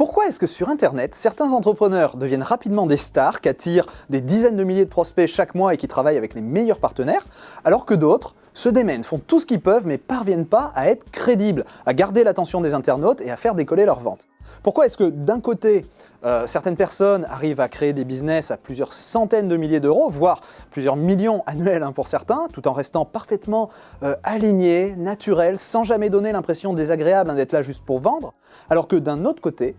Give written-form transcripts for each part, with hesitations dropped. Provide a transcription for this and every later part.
Pourquoi est-ce que sur Internet, certains entrepreneurs deviennent rapidement des stars, qui attirent des dizaines de milliers de prospects chaque mois et qui travaillent avec les meilleurs partenaires, alors que d'autres se démènent, font tout ce qu'ils peuvent mais parviennent pas à être crédibles, à garder l'attention des internautes et à faire décoller leurs ventes? Pourquoi est-ce que d'un côté, certaines personnes arrivent à créer des business à plusieurs centaines de milliers d'euros, voire plusieurs millions annuels pour certains, tout en restant parfaitement alignés, naturels, sans jamais donner l'impression désagréable d'être là juste pour vendre, alors que d'un autre côté,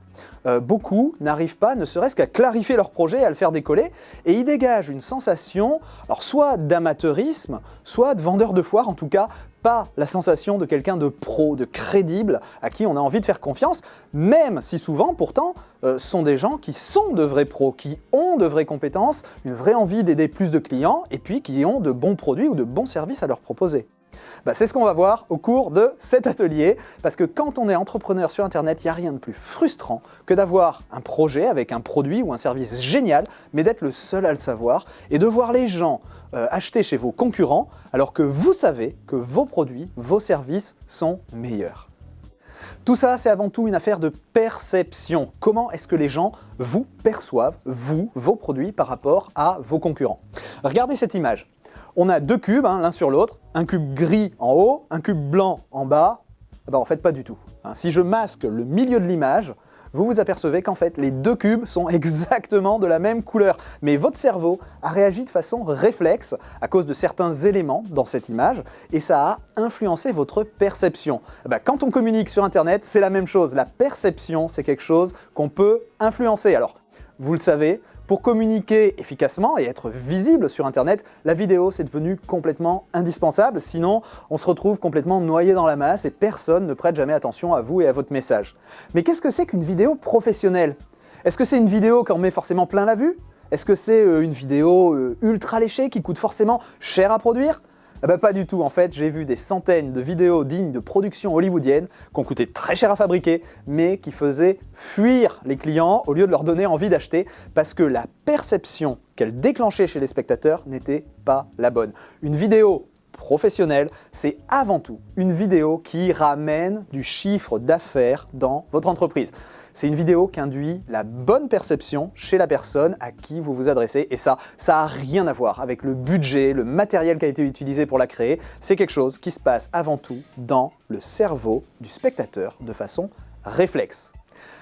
beaucoup n'arrivent pas, ne serait-ce qu'à clarifier leur projet, à le faire décoller, et ils dégagent une sensation, alors soit d'amateurisme, soit de vendeur de foire, en tout cas, pas la sensation de quelqu'un de pro, de crédible, à qui on a envie de faire confiance, même si souvent, pourtant, sont des gens qui sont de vrais pros, qui ont de vraies compétences, une vraie envie d'aider plus de clients, et puis qui ont de bons produits ou de bons services à leur proposer. C'est ce qu'on va voir au cours de cet atelier, parce que quand on est entrepreneur sur Internet, il n'y a rien de plus frustrant que d'avoir un projet avec un produit ou un service génial, mais d'être le seul à le savoir, et de voir les gens acheter chez vos concurrents, alors que vous savez que vos produits, vos services sont meilleurs. Tout ça, c'est avant tout une affaire de perception. Comment est-ce que les gens vous perçoivent, vous, vos produits, par rapport à vos concurrents? Regardez cette image. On a deux cubes, l'un sur l'autre, un cube gris en haut, un cube blanc en bas. En fait, pas du tout. Si je masque le milieu de l'image, vous vous apercevez qu'en fait, les deux cubes sont exactement de la même couleur. Mais votre cerveau a réagi de façon réflexe à cause de certains éléments dans cette image et ça a influencé votre perception. Quand on communique sur Internet, c'est la même chose. La perception, c'est quelque chose qu'on peut influencer. Alors, vous le savez, pour communiquer efficacement et être visible sur Internet, la vidéo c'est devenu complètement indispensable, sinon on se retrouve complètement noyé dans la masse et personne ne prête jamais attention à vous et à votre message. Mais qu'est-ce que c'est qu'une vidéo professionnelle? Est-ce que c'est une vidéo qu'on met forcément plein la vue? Est-ce que c'est une vidéo ultra léchée qui coûte forcément cher à produire? Pas du tout, en fait, j'ai vu des centaines de vidéos dignes de productions hollywoodiennes qui ont coûté très cher à fabriquer, mais qui faisaient fuir les clients au lieu de leur donner envie d'acheter, parce que la perception qu'elle déclenchait chez les spectateurs n'était pas la bonne. Une vidéo professionnelle, c'est avant tout une vidéo qui ramène du chiffre d'affaires dans votre entreprise. C'est une vidéo qui induit la bonne perception chez la personne à qui vous vous adressez. Et ça n'a rien à voir avec le budget, le matériel qui a été utilisé pour la créer. C'est quelque chose qui se passe avant tout dans le cerveau du spectateur de façon réflexe.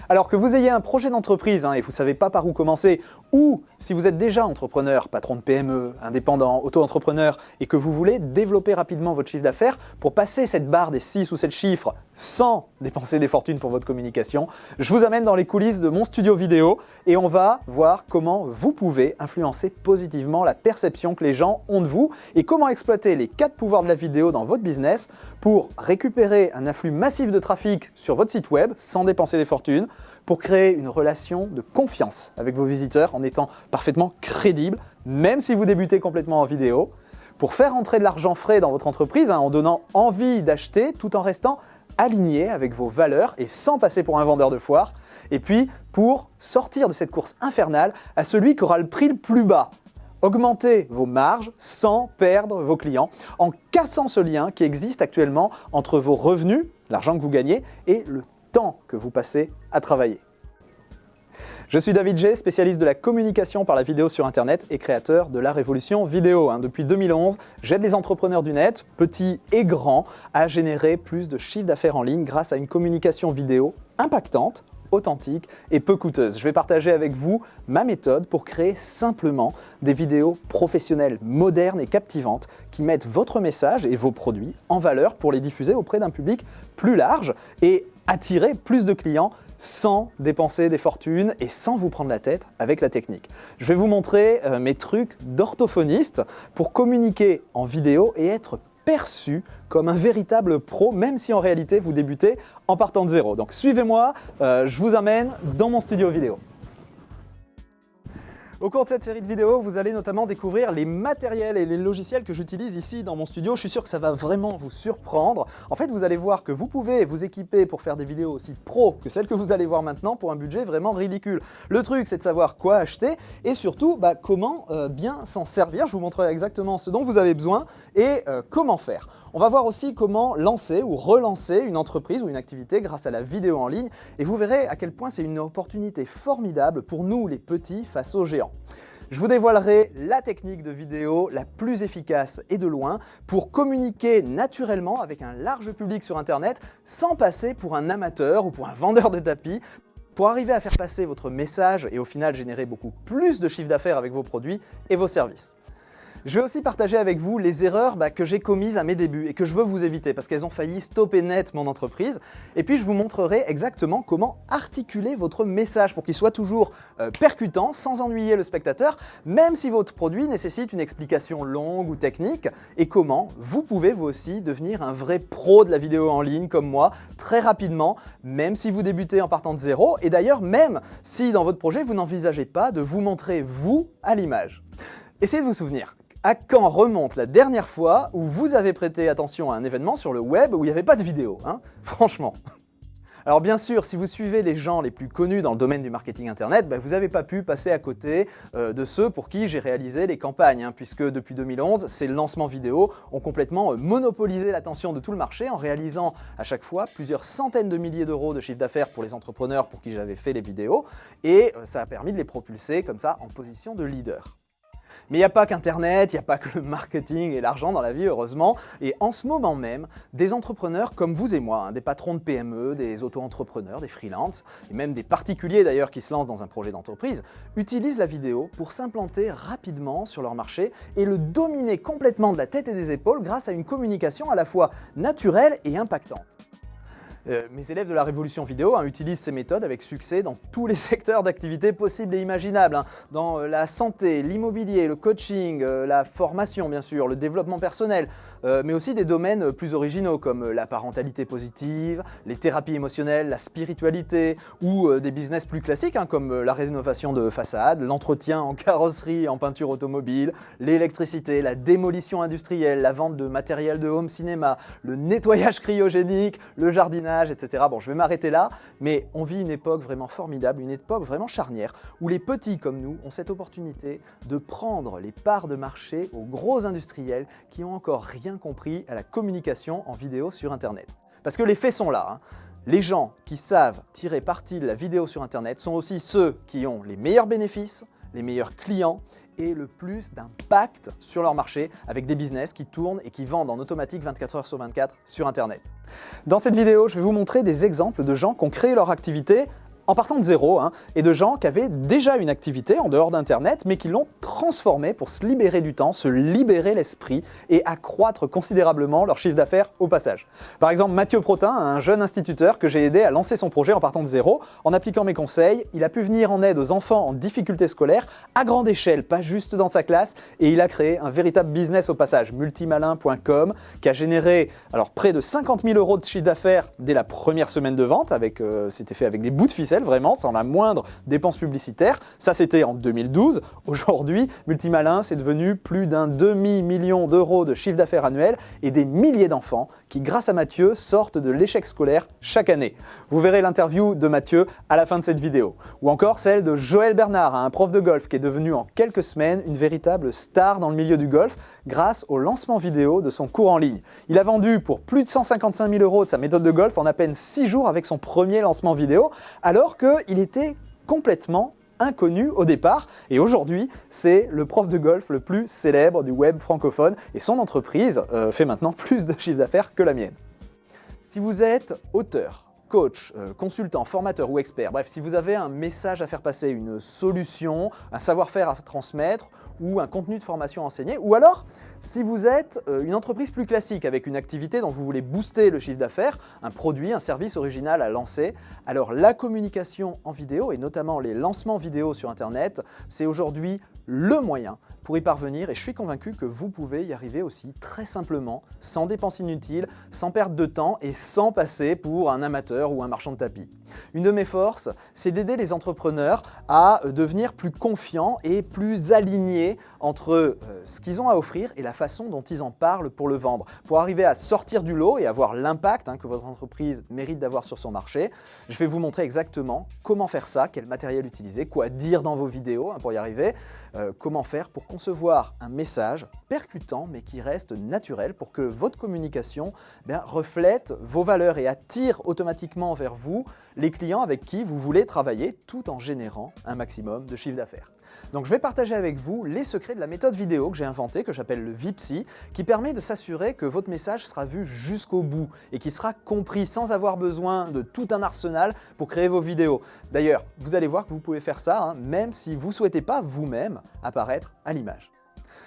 Alors que vous ayez un projet d'entreprise et vous ne savez pas par où commencer, ou si vous êtes déjà entrepreneur, patron de PME, indépendant, auto-entrepreneur, et que vous voulez développer rapidement votre chiffre d'affaires pour passer cette barre des 6 ou 7 chiffres sans dépenser des fortunes pour votre communication, je vous amène dans les coulisses de mon studio vidéo et on va voir comment vous pouvez influencer positivement la perception que les gens ont de vous et comment exploiter les 4 pouvoirs de la vidéo dans votre business pour récupérer un afflux massif de trafic sur votre site web sans dépenser des fortunes, pour créer une relation de confiance avec vos visiteurs en étant parfaitement crédible, même si vous débutez complètement en vidéo, pour faire entrer de l'argent frais dans votre entreprise en donnant envie d'acheter tout en restant aligné avec vos valeurs et sans passer pour un vendeur de foire, et puis pour sortir de cette course infernale à celui qui aura le prix le plus bas. Augmenter vos marges sans perdre vos clients en cassant ce lien qui existe actuellement entre vos revenus, l'argent que vous gagnez, et le temps que vous passez à travailler. Je suis David G, spécialiste de la communication par la vidéo sur Internet et créateur de la révolution vidéo. Depuis 2011, j'aide les entrepreneurs du net, petits et grands, à générer plus de chiffre d'affaires en ligne grâce à une communication vidéo impactante, authentique et peu coûteuse. Je vais partager avec vous ma méthode pour créer simplement des vidéos professionnelles, modernes et captivantes qui mettent votre message et vos produits en valeur pour les diffuser auprès d'un public plus large et attirer plus de clients sans dépenser des fortunes et sans vous prendre la tête avec la technique. Je vais vous montrer mes trucs d'orthophoniste pour communiquer en vidéo et être perçu comme un véritable pro, même si en réalité vous débutez en partant de zéro. Donc suivez-moi, je vous amène dans mon studio vidéo. Au cours de cette série de vidéos, vous allez notamment découvrir les matériels et les logiciels que j'utilise ici dans mon studio. Je suis sûr que ça va vraiment vous surprendre. En fait, vous allez voir que vous pouvez vous équiper pour faire des vidéos aussi pro que celles que vous allez voir maintenant pour un budget vraiment ridicule. Le truc, c'est de savoir quoi acheter et surtout comment bien s'en servir. Je vous montrerai exactement ce dont vous avez besoin et comment faire. On va voir aussi comment lancer ou relancer une entreprise ou une activité grâce à la vidéo en ligne et vous verrez à quel point c'est une opportunité formidable pour nous les petits face aux géants. Je vous dévoilerai la technique de vidéo la plus efficace et de loin pour communiquer naturellement avec un large public sur Internet sans passer pour un amateur ou pour un vendeur de tapis, pour arriver à faire passer votre message et au final générer beaucoup plus de chiffre d'affaires avec vos produits et vos services. Je vais aussi partager avec vous les erreurs que j'ai commises à mes débuts et que je veux vous éviter parce qu'elles ont failli stopper net mon entreprise. Et puis je vous montrerai exactement comment articuler votre message pour qu'il soit toujours percutant, sans ennuyer le spectateur, même si votre produit nécessite une explication longue ou technique, et comment vous pouvez vous aussi devenir un vrai pro de la vidéo en ligne comme moi, très rapidement, même si vous débutez en partant de zéro, et d'ailleurs même si dans votre projet vous n'envisagez pas de vous montrer vous à l'image. Essayez de vous souvenir. À quand remonte la dernière fois où vous avez prêté attention à un événement sur le web où il n'y avait pas de vidéo, hein ? Franchement. Alors bien sûr, si vous suivez les gens les plus connus dans le domaine du marketing internet, vous n'avez pas pu passer à côté de ceux pour qui j'ai réalisé les campagnes, puisque depuis 2011, ces lancements vidéo ont complètement monopolisé l'attention de tout le marché en réalisant à chaque fois plusieurs centaines de milliers d'euros de chiffre d'affaires pour les entrepreneurs pour qui j'avais fait les vidéos, et ça a permis de les propulser comme ça en position de leader. Mais il n'y a pas qu'Internet, il n'y a pas que le marketing et l'argent dans la vie, heureusement. Et en ce moment même, des entrepreneurs comme vous et moi, des patrons de PME, des auto-entrepreneurs, des freelances, et même des particuliers d'ailleurs qui se lancent dans un projet d'entreprise, utilisent la vidéo pour s'implanter rapidement sur leur marché et le dominer complètement de la tête et des épaules grâce à une communication à la fois naturelle et impactante. Mes élèves de la révolution vidéo utilisent ces méthodes avec succès dans tous les secteurs d'activité possibles et imaginables, dans la santé, l'immobilier, le coaching, la formation bien sûr, le développement personnel, mais aussi des domaines plus originaux comme la parentalité positive, les thérapies émotionnelles, la spiritualité ou des business plus classiques comme la rénovation de façade, l'entretien en carrosserie, en peinture automobile, l'électricité, la démolition industrielle, la vente de matériel de home cinéma, le nettoyage cryogénique, le jardinage, etc. Bon, je vais m'arrêter là, mais on vit une époque vraiment formidable, une époque vraiment charnière, où les petits comme nous ont cette opportunité de prendre les parts de marché aux gros industriels qui n'ont encore rien compris à la communication en vidéo sur Internet. Parce que les faits sont là. Les gens qui savent tirer parti de la vidéo sur Internet sont aussi ceux qui ont les meilleurs bénéfices, les meilleurs clients et le plus d'impact sur leur marché avec des business qui tournent et qui vendent en automatique 24 heures sur 24 sur Internet. Dans cette vidéo, je vais vous montrer des exemples de gens qui ont créé leur activité en partant de zéro, et de gens qui avaient déjà une activité en dehors d'Internet, mais qui l'ont transformée pour se libérer du temps, se libérer l'esprit et accroître considérablement leur chiffre d'affaires au passage. Par exemple, Mathieu Protin, un jeune instituteur que j'ai aidé à lancer son projet en partant de zéro. En appliquant mes conseils, il a pu venir en aide aux enfants en difficulté scolaire à grande échelle, pas juste dans sa classe, et il a créé un véritable business au passage, multimalin.com, qui a généré près de 50 000 euros de chiffre d'affaires dès la première semaine de vente, c'était fait avec des bouts de ficelle, vraiment, sans la moindre dépense publicitaire. Ça, c'était en 2012. Aujourd'hui, Multimalin, c'est devenu plus d'un demi-million d'euros de chiffre d'affaires annuel et des milliers d'enfants qui, grâce à Mathieu, sortent de l'échec scolaire chaque année. Vous verrez l'interview de Mathieu à la fin de cette vidéo. Ou encore celle de Joël Bernard, un prof de golf qui est devenu en quelques semaines une véritable star dans le milieu du golf grâce au lancement vidéo de son cours en ligne. Il a vendu pour plus de 155 000 euros de sa méthode de golf en à peine 6 jours avec son premier lancement vidéo, alors qu'il était complètement inconnu au départ, et aujourd'hui, c'est le prof de golf le plus célèbre du web francophone, et son entreprise fait maintenant plus de chiffre d'affaires que la mienne. Si vous êtes auteur, coach, consultant, formateur ou expert, bref, si vous avez un message à faire passer, une solution, un savoir-faire à transmettre, ou un contenu de formation enseigné, ou alors si vous êtes une entreprise plus classique avec une activité dont vous voulez booster le chiffre d'affaires, un produit, un service original à lancer, alors la communication en vidéo et notamment les lancements vidéo sur Internet, c'est aujourd'hui le moyen pour y parvenir et je suis convaincu que vous pouvez y arriver aussi très simplement, sans dépenses inutiles, sans perte de temps et sans passer pour un amateur ou un marchand de tapis. Une de mes forces, c'est d'aider les entrepreneurs à devenir plus confiants et plus alignés entre ce qu'ils ont à offrir et la façon dont ils en parlent pour le vendre. Pour arriver à sortir du lot et avoir l'impact que votre entreprise mérite d'avoir sur son marché, je vais vous montrer exactement comment faire ça, quel matériel utiliser, quoi dire dans vos vidéos pour y arriver, comment faire pour concevoir un message percutant mais qui reste naturel pour que votre communication reflète vos valeurs et attire automatiquement vers vous les clients avec qui vous voulez travailler tout en générant un maximum de chiffre d'affaires. Donc je vais partager avec vous les secrets de la méthode vidéo que j'ai inventée, que j'appelle le VIPSI, qui permet de s'assurer que votre message sera vu jusqu'au bout et qui sera compris sans avoir besoin de tout un arsenal pour créer vos vidéos. D'ailleurs, vous allez voir que vous pouvez faire ça, même si vous ne souhaitez pas vous-même apparaître à l'image.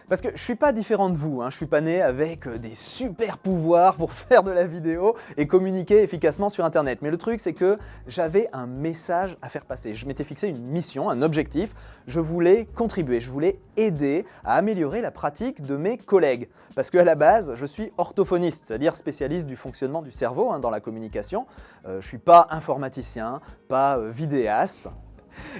Parce que je ne suis pas différent de vous, je ne suis pas né avec des super pouvoirs pour faire de la vidéo et communiquer efficacement sur Internet. Mais le truc, c'est que j'avais un message à faire passer. Je m'étais fixé une mission, un objectif. Je voulais contribuer, je voulais aider à améliorer la pratique de mes collègues. Parce qu'à la base, je suis orthophoniste, c'est-à-dire spécialiste du fonctionnement du cerveau dans la communication. Je ne suis pas informaticien, pas vidéaste.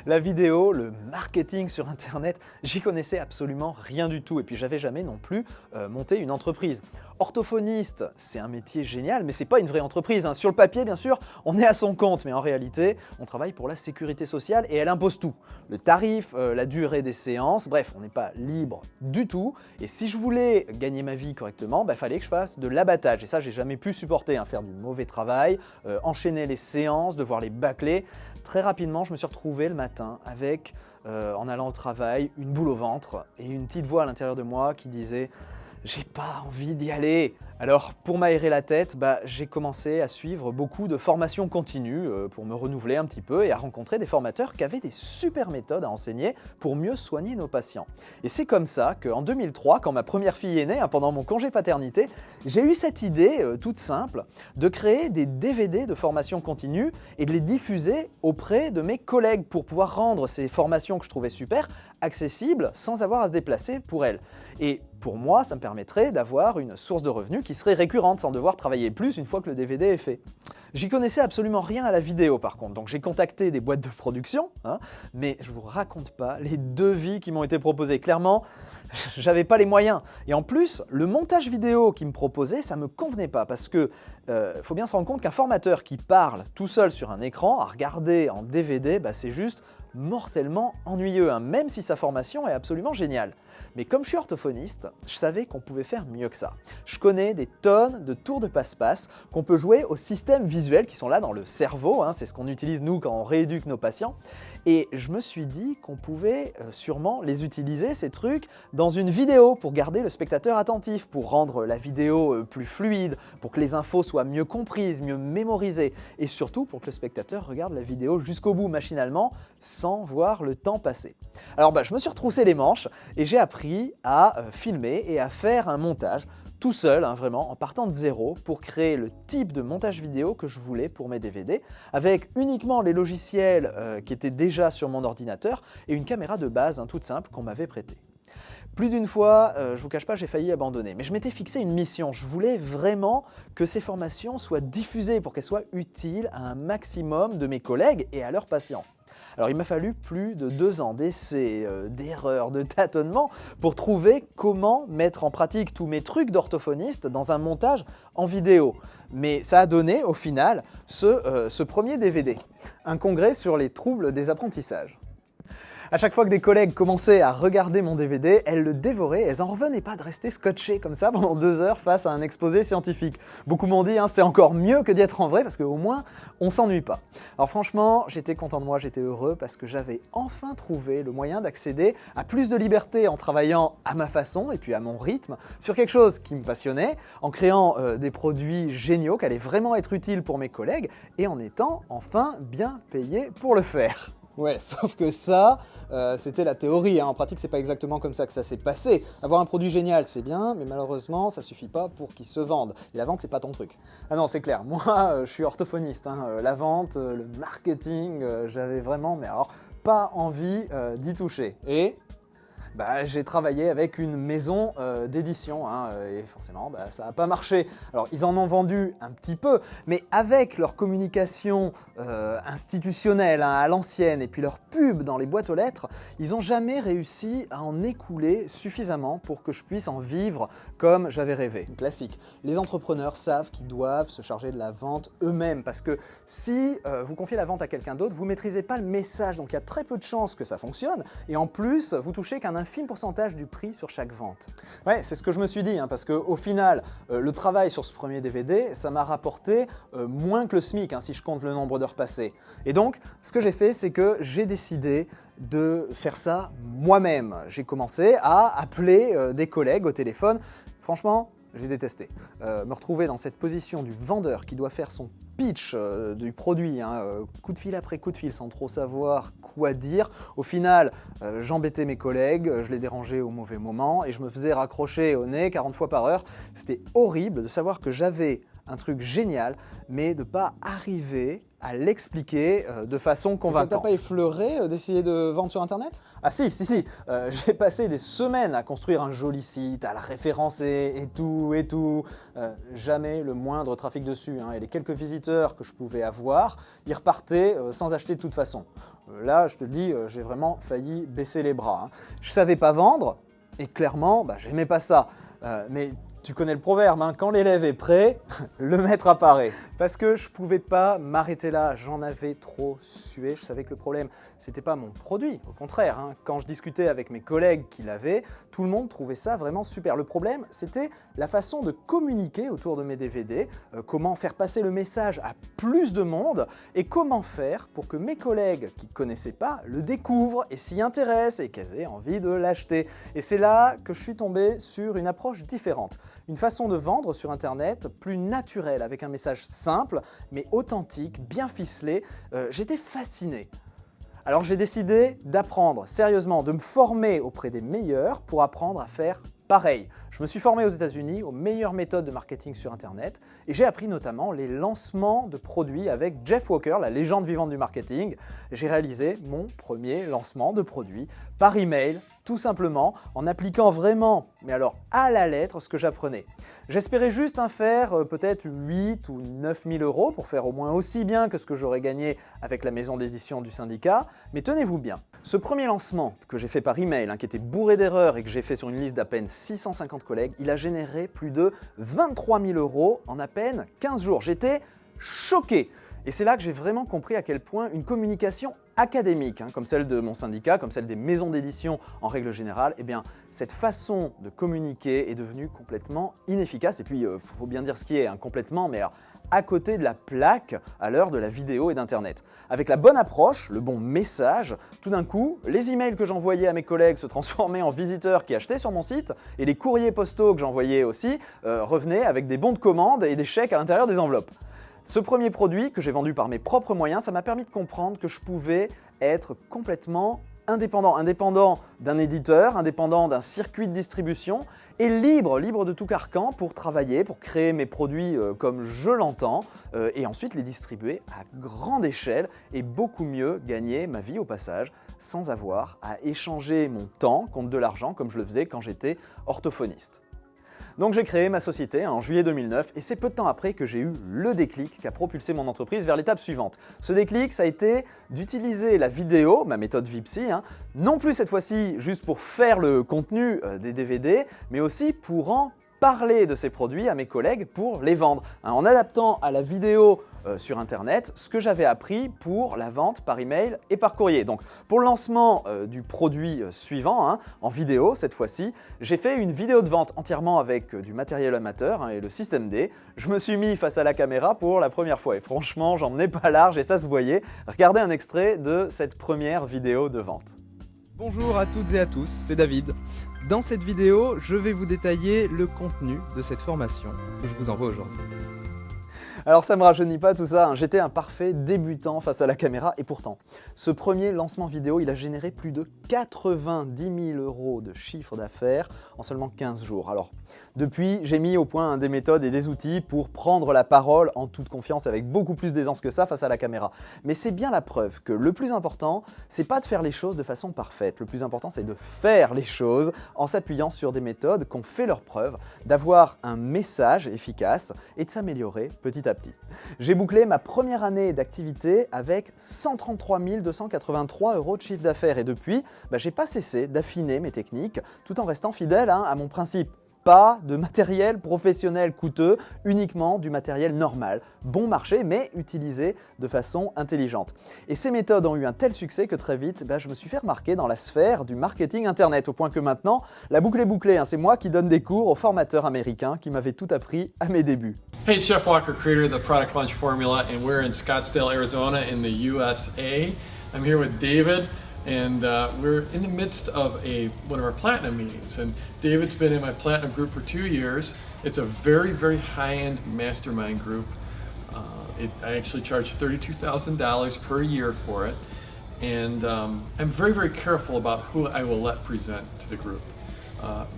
La vidéo, le marketing sur Internet, j'y connaissais absolument rien du tout et puis j'avais jamais non plus monté une entreprise. Orthophoniste, c'est un métier génial, mais c'est pas une vraie entreprise. Sur le papier, bien sûr, on est à son compte, mais en réalité, on travaille pour la sécurité sociale et elle impose tout. Le tarif, la durée des séances, bref, on n'est pas libre du tout. Et si je voulais gagner ma vie correctement, fallait que je fasse de l'abattage. Et ça, j'ai jamais pu supporter, faire du mauvais travail, enchaîner les séances, devoir les bâcler. Très rapidement, je me suis retrouvé le matin avec, en allant au travail, une boule au ventre et une petite voix à l'intérieur de moi qui disait « j'ai pas envie d'y aller ». Alors pour m'aérer la tête, j'ai commencé à suivre beaucoup de formations continues pour me renouveler un petit peu et à rencontrer des formateurs qui avaient des super méthodes à enseigner pour mieux soigner nos patients. Et c'est comme ça qu'en 2003, quand ma première fille est née, pendant mon congé paternité, j'ai eu cette idée toute simple de créer des DVD de formation continue et de les diffuser auprès de mes collègues pour pouvoir rendre ces formations que je trouvais super accessibles sans avoir à se déplacer pour elles. Et pour moi, ça me permettrait d'avoir une source de revenus qui serait récurrente sans devoir travailler plus une fois que le DVD est fait. J'y connaissais absolument rien à la vidéo par contre, donc j'ai contacté des boîtes de production, mais je vous raconte pas les devis qui m'ont été proposés. Clairement, j'avais pas les moyens. Et en plus, le montage vidéo qu'ils me proposaient, ça me convenait pas parce que faut bien se rendre compte qu'un formateur qui parle tout seul sur un écran, à regarder en DVD, c'est juste mortellement ennuyeux, même si sa formation est absolument géniale. Mais comme je suis orthophoniste, je savais qu'on pouvait faire mieux que ça. Je connais des tonnes de tours de passe-passe qu'on peut jouer aux systèmes visuels qui sont là dans le cerveau, c'est ce qu'on utilise nous quand on rééduque nos patients. Et je me suis dit qu'on pouvait sûrement les utiliser, ces trucs, dans une vidéo pour garder le spectateur attentif, pour rendre la vidéo plus fluide, pour que les infos soient mieux comprises, mieux mémorisées, et surtout pour que le spectateur regarde la vidéo jusqu'au bout machinalement, sans voir le temps passer. Alors je me suis retroussé les manches et j'ai appris à filmer et à faire un montage tout seul, vraiment, en partant de zéro pour créer le type de montage vidéo que je voulais pour mes DVD, avec uniquement les logiciels qui étaient déjà sur mon ordinateur et une caméra de base toute simple qu'on m'avait prêtée. Plus d'une fois, je vous cache pas, j'ai failli abandonner, mais je m'étais fixé une mission. Je voulais vraiment que ces formations soient diffusées pour qu'elles soient utiles à un maximum de mes collègues et à leurs patients. Alors il m'a fallu plus de 2 ans d'essais, d'erreurs, de tâtonnements pour trouver comment mettre en pratique tous mes trucs d'orthophoniste dans un montage en vidéo. Mais ça a donné au final ce premier DVD, un congrès sur les troubles des apprentissages. À chaque fois que des collègues commençaient à regarder mon DVD, elles le dévoraient, elles n'en revenaient pas de rester scotchées comme ça pendant 2 heures face à un exposé scientifique. Beaucoup m'ont dit c'est encore mieux que d'y être en vrai parce qu'au moins on s'ennuie pas. Alors franchement, j'étais content de moi, j'étais heureux parce que j'avais enfin trouvé le moyen d'accéder à plus de liberté en travaillant à ma façon et puis à mon rythme sur quelque chose qui me passionnait, en créant des produits géniaux qui allaient vraiment être utiles pour mes collègues et en étant enfin bien payé pour le faire. Ouais, sauf que ça, c'était la théorie, en pratique c'est pas exactement comme ça que ça s'est passé. Avoir un produit génial c'est bien, mais malheureusement ça suffit pas pour qu'il se vende. Et la vente c'est pas ton truc. Ah non, c'est clair, moi je suis orthophoniste, la vente, le marketing, j'avais vraiment, mais alors pas envie d'y toucher. Et j'ai travaillé avec une maison d'édition et forcément ça n'a pas marché. Alors ils en ont vendu un petit peu, mais avec leur communication institutionnelle à l'ancienne et puis leur pub dans les boîtes aux lettres, ils n'ont jamais réussi à en écouler suffisamment pour que je puisse en vivre comme j'avais rêvé. Classique. Les entrepreneurs savent qu'ils doivent se charger de la vente eux-mêmes parce que si vous confiez la vente à quelqu'un d'autre, vous ne maîtrisez pas le message, donc il y a très peu de chances que ça fonctionne et en plus, vous touchez qu'un infime pourcentage du prix sur chaque vente. Ouais, c'est ce que je me suis dit, parce qu'au final, le travail sur ce premier DVD, ça m'a rapporté moins que le SMIC, si je compte le nombre d'heures passées. Et donc, ce que j'ai fait, c'est que j'ai décidé de faire ça moi-même. J'ai commencé à appeler des collègues au téléphone. Franchement, j'ai détesté. Me retrouver dans cette position du vendeur qui doit faire son pitch du produit, coup de fil après coup de fil sans trop savoir quoi dire. Au final, j'embêtais mes collègues, je les dérangeais au mauvais moment et je me faisais raccrocher au nez 40 fois par heure. C'était horrible de savoir que j'avais un truc génial, mais de ne pas arriver à l'expliquer de façon convaincante. Ça t'a pas effleuré d'essayer de vendre sur Internet ? Ah si. J'ai passé des semaines à construire un joli site, à le référencer et tout. Jamais le moindre trafic dessus. Et les quelques visiteurs que je pouvais avoir, ils repartaient sans acheter de toute façon. Là, je te le dis, j'ai vraiment failli baisser les bras. Je savais pas vendre et clairement, j'aimais pas ça. Mais tu connais le proverbe, quand l'élève est prêt, le maître apparaît. Parce que je pouvais pas m'arrêter là, j'en avais trop sué. Je savais que le problème, c'était pas mon produit. Au contraire, quand je discutais avec mes collègues qui l'avaient, tout le monde trouvait ça vraiment super. Le problème, c'était la façon de communiquer autour de mes DVD, comment faire passer le message à plus de monde et comment faire pour que mes collègues qui connaissaient pas le découvrent et s'y intéressent et qu'elles aient envie de l'acheter. Et c'est là que je suis tombé sur une approche différente. Une façon de vendre sur Internet plus naturelle, avec un message simple, mais authentique, bien ficelé. J'étais fasciné. Alors j'ai décidé d'apprendre sérieusement, de me former auprès des meilleurs pour apprendre à faire pareil. Je me suis formé aux États-Unis aux meilleures méthodes de marketing sur Internet et j'ai appris notamment les lancements de produits avec Jeff Walker, la légende vivante du marketing. J'ai réalisé mon premier lancement de produit par email, tout simplement, en appliquant vraiment, mais alors à la lettre, ce que j'apprenais. J'espérais juste faire peut-être 8 ou 9 000 euros pour faire au moins aussi bien que ce que j'aurais gagné avec la maison d'édition du syndicat, mais tenez-vous bien. Ce premier lancement que j'ai fait par email, qui était bourré d'erreurs et que j'ai fait sur une liste d'à peine 650 collègues, il a généré plus de 23 000 euros en à peine 15 jours. J'étais choqué. Et c'est là que j'ai vraiment compris à quel point une communication académique, comme celle de mon syndicat, comme celle des maisons d'édition en règle générale, cette façon de communiquer est devenue complètement inefficace. Et puis, il faut bien dire ce qui est, complètement, mais alors, à côté de la plaque à l'heure de la vidéo et d'Internet. Avec la bonne approche, le bon message, tout d'un coup, les emails que j'envoyais à mes collègues se transformaient en visiteurs qui achetaient sur mon site et les courriers postaux que j'envoyais aussi revenaient avec des bons de commande et des chèques à l'intérieur des enveloppes. Ce premier produit que j'ai vendu par mes propres moyens, ça m'a permis de comprendre que je pouvais être complètement indépendant d'un éditeur, indépendant d'un circuit de distribution et libre de tout carcan pour travailler, pour créer mes produits comme je l'entends et ensuite les distribuer à grande échelle et beaucoup mieux gagner ma vie au passage sans avoir à échanger mon temps contre de l'argent comme je le faisais quand j'étais orthophoniste. Donc j'ai créé ma société en juillet 2009 et c'est peu de temps après que j'ai eu le déclic qui a propulsé mon entreprise vers l'étape suivante. Ce déclic, ça a été d'utiliser la vidéo, ma méthode Vipsy, non plus cette fois-ci juste pour faire le contenu des DVD, mais aussi pour en parler de ces produits à mes collègues pour les vendre, en adaptant à la vidéo sur Internet ce que j'avais appris pour la vente par email et par courrier. Donc pour le lancement du produit suivant, en vidéo cette fois-ci, j'ai fait une vidéo de vente entièrement avec du matériel amateur et le système D. Je me suis mis face à la caméra pour la première fois et franchement, j'en menais pas large et ça se voyait. Regardez un extrait de cette première vidéo de vente. Bonjour à toutes et à tous, c'est David. Dans cette vidéo, je vais vous détailler le contenu de cette formation que je vous envoie aujourd'hui. Alors ça me rajeunit pas tout ça, hein. J'étais un parfait débutant face à la caméra et pourtant, ce premier lancement vidéo, il a généré plus de 90 000 € de chiffre d'affaires en seulement 15 jours. Alors depuis, j'ai mis au point des méthodes et des outils pour prendre la parole en toute confiance avec beaucoup plus d'aisance que ça face à la caméra. Mais c'est bien la preuve que le plus important, c'est pas de faire les choses de façon parfaite. Le plus important, c'est de faire les choses en s'appuyant sur des méthodes qui ont fait leur preuve, d'avoir un message efficace et de s'améliorer petit à petit. J'ai bouclé ma première année d'activité avec 133 283 € de chiffre d'affaires et depuis, j'ai pas cessé d'affiner mes techniques tout en restant fidèle à mon principe. Pas de matériel professionnel coûteux, uniquement du matériel normal, bon marché, mais utilisé de façon intelligente. Et ces méthodes ont eu un tel succès que très vite, je me suis fait remarquer dans la sphère du marketing internet, au point que maintenant, la boucle est bouclée. C'est moi qui donne des cours aux formateurs américains qui m'avaient tout appris à mes débuts. Hey, it's Jeff Walker, creator of the Product Launch Formula, and we're in Scottsdale, Arizona in the USA. I'm here with David. And we're in the midst of one of our platinum meetings, and David's been in my platinum group for 2 years. It's a very, very high-end mastermind group. I actually charge $32,000 per year for it, and I'm very, very careful about who I will let present to the group.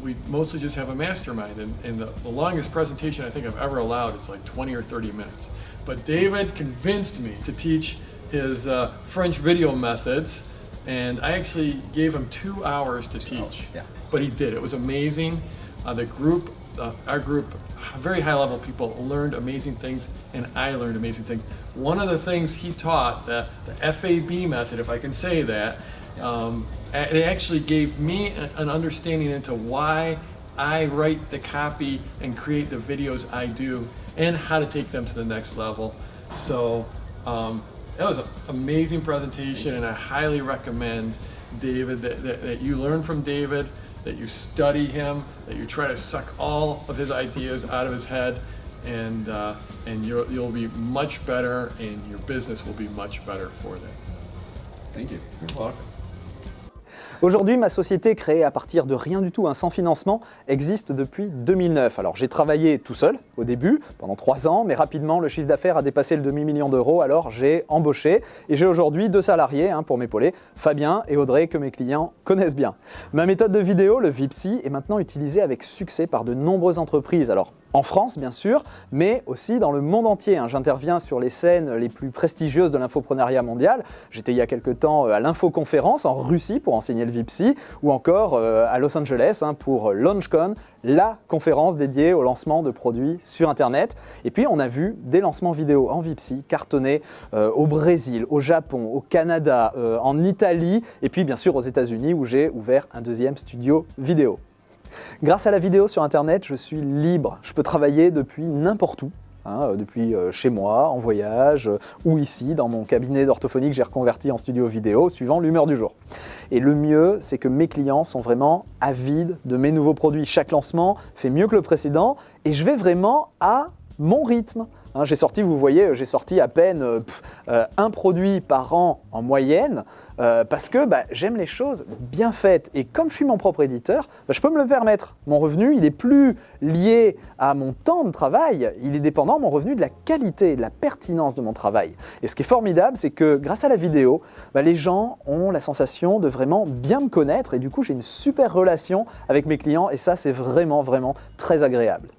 We mostly just have a mastermind, and the longest presentation I think I've ever allowed is like 20 or 30 minutes. But David convinced me to teach his French video methods. And I actually gave him 2 hours to teach, but he did. It was amazing. Our group, very high level people learned amazing things, and I learned amazing things. One of the things he taught, the FAB method, if I can say that, it actually gave me an understanding into why I write the copy and create the videos I do, and how to take them to the next level. So, that was an amazing presentation, and I highly recommend David that you learn from David, that you study him, that you try to suck all of his ideas out of his head, and you'll be much better, and your business will be much better for that. Thank you. You're welcome. Aujourd'hui, ma société, créée à partir de rien du tout, sans financement, existe depuis 2009. Alors j'ai travaillé tout seul au début, pendant 3 ans, mais rapidement le chiffre d'affaires a dépassé le demi-million d'euros, alors j'ai embauché et j'ai aujourd'hui 2 salariés pour m'épauler, Fabien et Audrey, que mes clients connaissent bien. Ma méthode de vidéo, le Vipsy, est maintenant utilisée avec succès par de nombreuses entreprises. Alors en France bien sûr, mais aussi dans le monde entier. J'interviens sur les scènes les plus prestigieuses de l'infoprenariat mondial. J'étais il y a quelque temps à l'Infoconférence en Russie pour enseigner le Vipsy, ou encore à Los Angeles pour LaunchCon, la conférence dédiée au lancement de produits sur Internet. Et puis on a vu des lancements vidéo en Vipsy cartonner au Brésil, au Japon, au Canada, en Italie, et puis bien sûr aux États-Unis où j'ai ouvert un 2e studio vidéo. Grâce à la vidéo sur Internet, je suis libre. Je peux travailler depuis n'importe où, depuis chez moi, en voyage, ou ici, dans mon cabinet d'orthophonie que j'ai reconverti en studio vidéo, suivant l'humeur du jour. Et le mieux, c'est que mes clients sont vraiment avides de mes nouveaux produits. Chaque lancement fait mieux que le précédent, et je vais vraiment à mon rythme. Vous voyez, j'ai sorti à peine un produit par an en moyenne, parce que j'aime les choses bien faites. Et comme je suis mon propre éditeur, je peux me le permettre. Mon revenu, il n'est plus lié à mon temps de travail, il est dépendant, mon revenu, de la qualité et de la pertinence de mon travail. Et ce qui est formidable, c'est que grâce à la vidéo, les gens ont la sensation de vraiment bien me connaître, et du coup, j'ai une super relation avec mes clients, et ça, c'est vraiment, vraiment très agréable.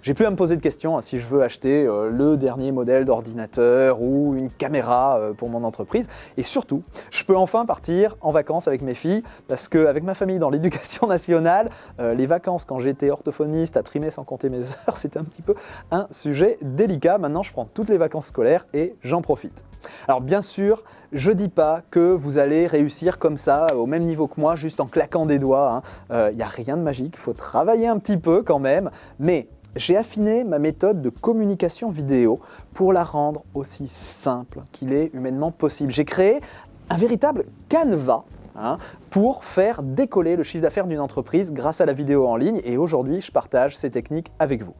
J'ai plus à me poser de questions si je veux acheter le dernier modèle d'ordinateur ou une caméra pour mon entreprise. Et surtout, je peux enfin partir en vacances avec mes filles, parce qu'avec ma famille dans l'éducation nationale, les vacances quand j'étais orthophoniste à trimer sans compter mes heures, c'était un petit peu un sujet délicat. Maintenant, je prends toutes les vacances scolaires et j'en profite. Alors bien sûr, je ne dis pas que vous allez réussir comme ça, au même niveau que moi, juste en claquant des doigts. Il n'y a rien de magique, il faut travailler un petit peu quand même, mais j'ai affiné ma méthode de communication vidéo pour la rendre aussi simple qu'il est humainement possible. J'ai créé un véritable canevas pour faire décoller le chiffre d'affaires d'une entreprise grâce à la vidéo en ligne, et aujourd'hui, je partage ces techniques avec vous.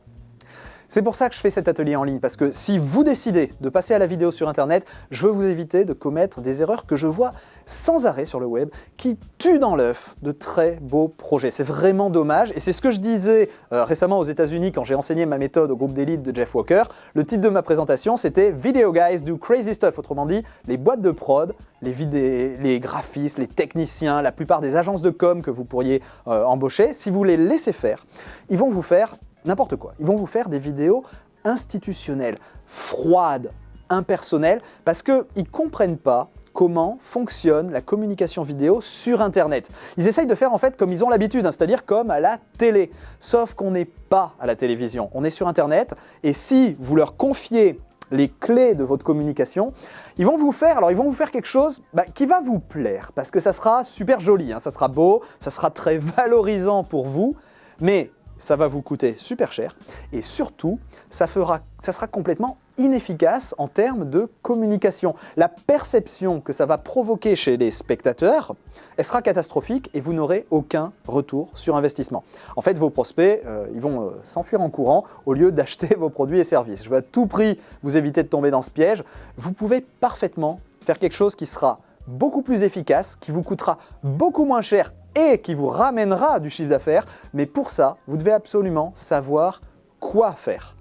C'est pour ça que je fais cet atelier en ligne, parce que si vous décidez de passer à la vidéo sur Internet, je veux vous éviter de commettre des erreurs que je vois sans arrêt sur le web, qui tuent dans l'œuf de très beaux projets. C'est vraiment dommage, et c'est ce que je disais récemment aux États-Unis quand j'ai enseigné ma méthode au groupe d'élite de Jeff Walker. Le titre de ma présentation, c'était « Video Guys do Crazy Stuff », autrement dit, les boîtes de prod, les graphistes, les techniciens, la plupart des agences de com que vous pourriez embaucher, si vous les laissez faire, ils vont vous faire n'importe quoi. Ils vont vous faire des vidéos institutionnelles, froides, impersonnelles, parce qu'ils ne comprennent pas comment fonctionne la communication vidéo sur Internet. Ils essayent de faire en fait comme ils ont l'habitude, c'est-à-dire comme à la télé. Sauf qu'on n'est pas à la télévision, on est sur Internet, et si vous leur confiez les clés de votre communication, ils vont vous faire quelque chose qui va vous plaire, parce que ça sera super joli, ça sera beau, ça sera très valorisant pour vous, mais ça va vous coûter super cher, et surtout, ça sera complètement inefficace en termes de communication. La perception que ça va provoquer chez les spectateurs, elle sera catastrophique et vous n'aurez aucun retour sur investissement. En fait, vos prospects, ils vont s'enfuir en courant au lieu d'acheter vos produits et services. Je veux à tout prix vous éviter de tomber dans ce piège. Vous pouvez parfaitement faire quelque chose qui sera beaucoup plus efficace, qui vous coûtera beaucoup moins cher et qui vous ramènera du chiffre d'affaires, mais pour ça, vous devez absolument savoir quoi faire.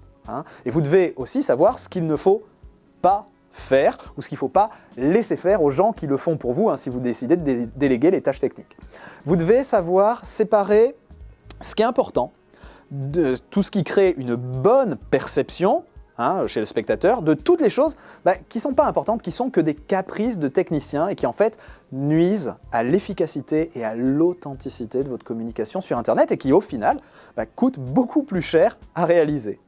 Et vous devez aussi savoir ce qu'il ne faut pas faire ou ce qu'il ne faut pas laisser faire aux gens qui le font pour vous, si vous décidez de déléguer les tâches techniques. Vous devez savoir séparer ce qui est important de tout ce qui crée une bonne perception chez le spectateur, de toutes les choses qui ne sont pas importantes, qui sont que des caprices de techniciens et qui en fait nuisent à l'efficacité et à l'authenticité de votre communication sur Internet et qui au final coûtent beaucoup plus cher à réaliser.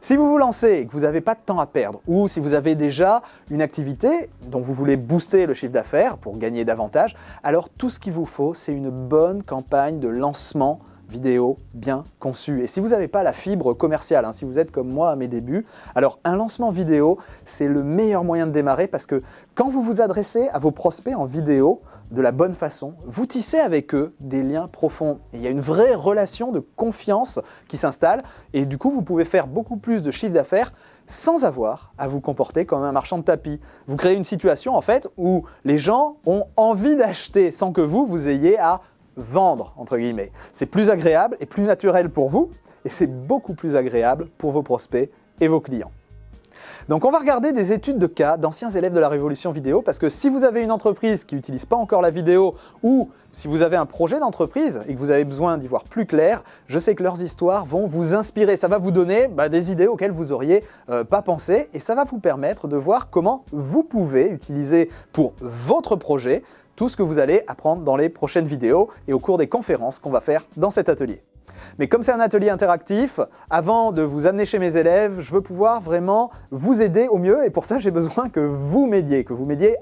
Si vous vous lancez et que vous n'avez pas de temps à perdre, ou si vous avez déjà une activité dont vous voulez booster le chiffre d'affaires pour gagner davantage, alors tout ce qu'il vous faut, c'est une bonne campagne de lancement vidéo bien conçue. Et si vous n'avez pas la fibre commerciale, si vous êtes comme moi à mes débuts, alors un lancement vidéo, c'est le meilleur moyen de démarrer parce que quand vous vous adressez à vos prospects en vidéo de la bonne façon, vous tissez avec eux des liens profonds. Et il y a une vraie relation de confiance qui s'installe et du coup, vous pouvez faire beaucoup plus de chiffre d'affaires sans avoir à vous comporter comme un marchand de tapis. Vous créez une situation en fait où les gens ont envie d'acheter sans que vous ayez à vendre, entre guillemets. C'est plus agréable et plus naturel pour vous et c'est beaucoup plus agréable pour vos prospects et vos clients. Donc on va regarder des études de cas d'anciens élèves de la révolution vidéo parce que si vous avez une entreprise qui n'utilise pas encore la vidéo ou si vous avez un projet d'entreprise et que vous avez besoin d'y voir plus clair, je sais que leurs histoires vont vous inspirer. Ça va vous donner des idées auxquelles vous n'auriez pas pensé et ça va vous permettre de voir comment vous pouvez utiliser pour votre projet tout ce que vous allez apprendre dans les prochaines vidéos et au cours des conférences qu'on va faire dans cet atelier. Mais comme c'est un atelier interactif, avant de vous amener chez mes élèves, je veux pouvoir vraiment vous aider au mieux et pour ça j'ai besoin que vous m'aidiez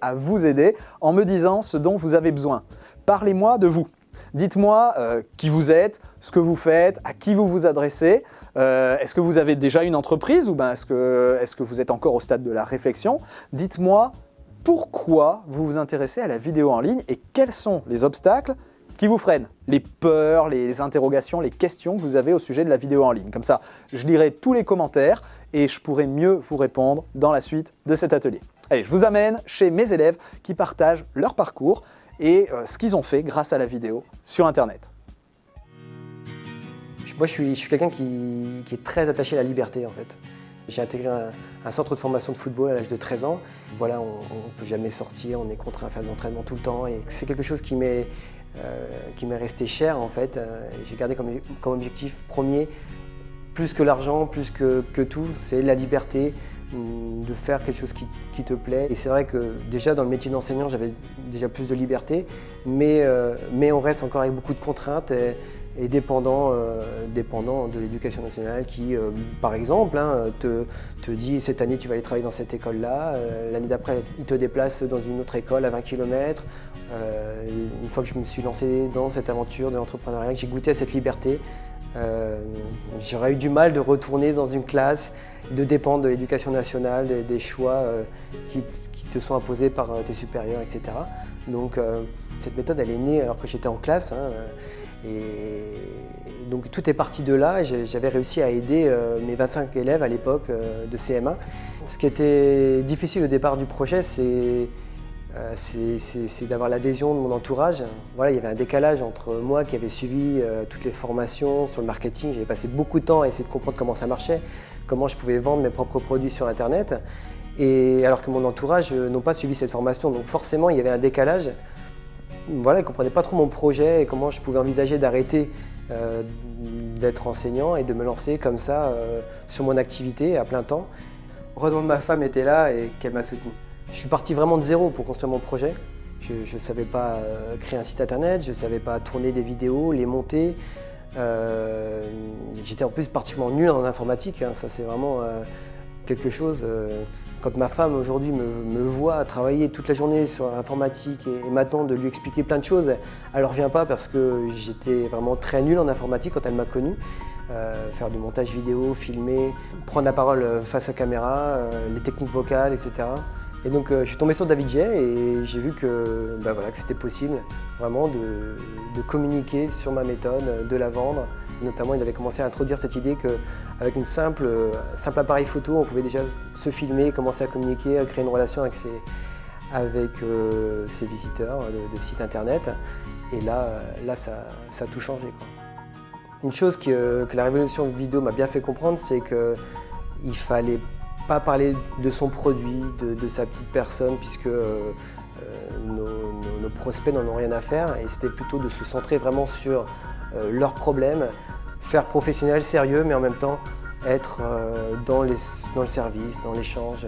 à vous aider en me disant ce dont vous avez besoin. Parlez-moi de vous. Dites-moi qui vous êtes, ce que vous faites, à qui vous vous adressez. Est-ce que vous avez déjà une entreprise ou est-ce que vous êtes encore au stade de la réflexion? Dites-moi pourquoi vous vous intéressez à la vidéo en ligne et quels sont les obstacles qui vous freinent, les peurs, les interrogations, les questions que vous avez au sujet de la vidéo en ligne. Comme ça, je lirai tous les commentaires et je pourrai mieux vous répondre dans la suite de cet atelier. Allez, je vous amène chez mes élèves qui partagent leur parcours et ce qu'ils ont fait grâce à la vidéo sur Internet. Moi, je suis quelqu'un qui est très attaché à la liberté, en fait. J'ai intégré un centre de formation de football à l'âge de 13 ans. Voilà, on ne peut jamais sortir, on est contraint à faire de l'entraînement tout le temps. Et c'est quelque chose qui m'est resté cher, en fait. J'ai gardé comme objectif premier, plus que l'argent, plus que tout, c'est la liberté, de faire quelque chose qui te plaît. Et c'est vrai que déjà dans le métier d'enseignant, j'avais déjà plus de liberté, mais on reste encore avec beaucoup de contraintes et dépendant de l'éducation nationale qui, par exemple, te dit cette année tu vas aller travailler dans cette école-là, l'année d'après il te déplace dans une autre école à 20 km. Une fois que je me suis lancé dans cette aventure de l'entrepreneuriat, que j'ai goûté à cette liberté, j'aurais eu du mal de retourner dans une classe, de dépendre de l'éducation nationale, des choix qui te sont imposés par tes supérieurs, etc. Donc cette méthode elle est née alors que j'étais en classe. Et donc tout est parti de là. J'avais réussi à aider mes 25 élèves à l'époque de CM1. Ce qui était difficile au départ du projet, c'est d'avoir l'adhésion de mon entourage. Voilà, il y avait un décalage entre moi qui avait suivi toutes les formations sur le marketing. J'avais passé beaucoup de temps à essayer de comprendre comment ça marchait, comment je pouvais vendre mes propres produits sur Internet. Et alors que mon entourage n'ont pas suivi cette formation. Donc forcément, il y avait un décalage. Voilà, ils ne comprenaient pas trop mon projet et comment je pouvais envisager d'arrêter d'être enseignant et de me lancer comme ça sur mon activité à plein temps. Heureusement que ma femme était là et qu'elle m'a soutenu. Je suis parti vraiment de zéro pour construire mon projet. Je ne savais pas créer un site internet, je ne savais pas tourner des vidéos, les monter. J'étais en plus particulièrement nul en informatique, hein. Ça c'est vraiment quelque chose. Quand ma femme aujourd'hui me voit travailler toute la journée sur l'informatique et maintenant de lui expliquer plein de choses, elle ne revient pas parce que j'étais vraiment très nul en informatique quand elle m'a connu. Faire du montage vidéo, filmer, prendre la parole face à caméra, les techniques vocales, etc. Et donc je suis tombé sur David Jay et j'ai vu que c'était possible vraiment de communiquer sur ma méthode, de la vendre. Notamment, il avait commencé à introduire cette idée qu'avec un simple appareil photo, on pouvait déjà se filmer, commencer à communiquer, à créer une relation avec ses visiteurs de sites internet. Et là ça a tout changé, quoi. Une chose que la révolution vidéo m'a bien fait comprendre, c'est qu'il ne fallait pas parler de son produit, de sa petite personne, puisque nos prospects n'en ont rien à faire. Et c'était plutôt de se centrer vraiment sur leurs problèmes, faire professionnel, sérieux, mais en même temps être dans le service, dans l'échange.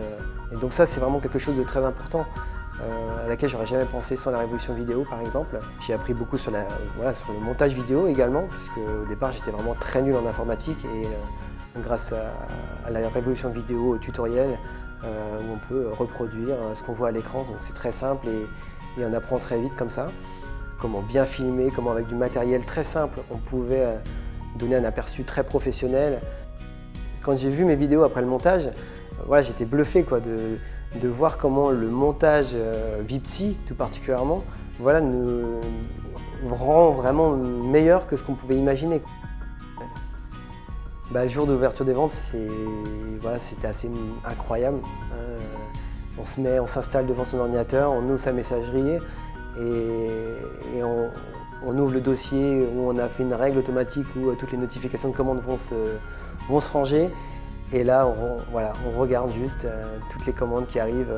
Et donc ça, c'est vraiment quelque chose de très important, à laquelle j'aurais jamais pensé sans la révolution vidéo, par exemple. J'ai appris beaucoup sur le montage vidéo également, puisque au départ, j'étais vraiment très nul en informatique. Et grâce à la révolution vidéo, au tutoriel, où on peut reproduire ce qu'on voit à l'écran, donc c'est très simple et on apprend très vite comme ça. Comment bien filmer, comment avec du matériel très simple, on pouvait donner un aperçu très professionnel. Quand j'ai vu mes vidéos après le montage, j'étais bluffé, quoi, de voir comment le montage Vipsy, tout particulièrement, nous rend vraiment meilleur que ce qu'on pouvait imaginer. Le jour d'ouverture des ventes, c'était assez incroyable. On s'installe devant son ordinateur, on ouvre sa messagerie et on ouvre le dossier où on a fait une règle automatique où toutes les notifications de commandes vont se ranger. Et là, on regarde juste toutes les commandes qui arrivent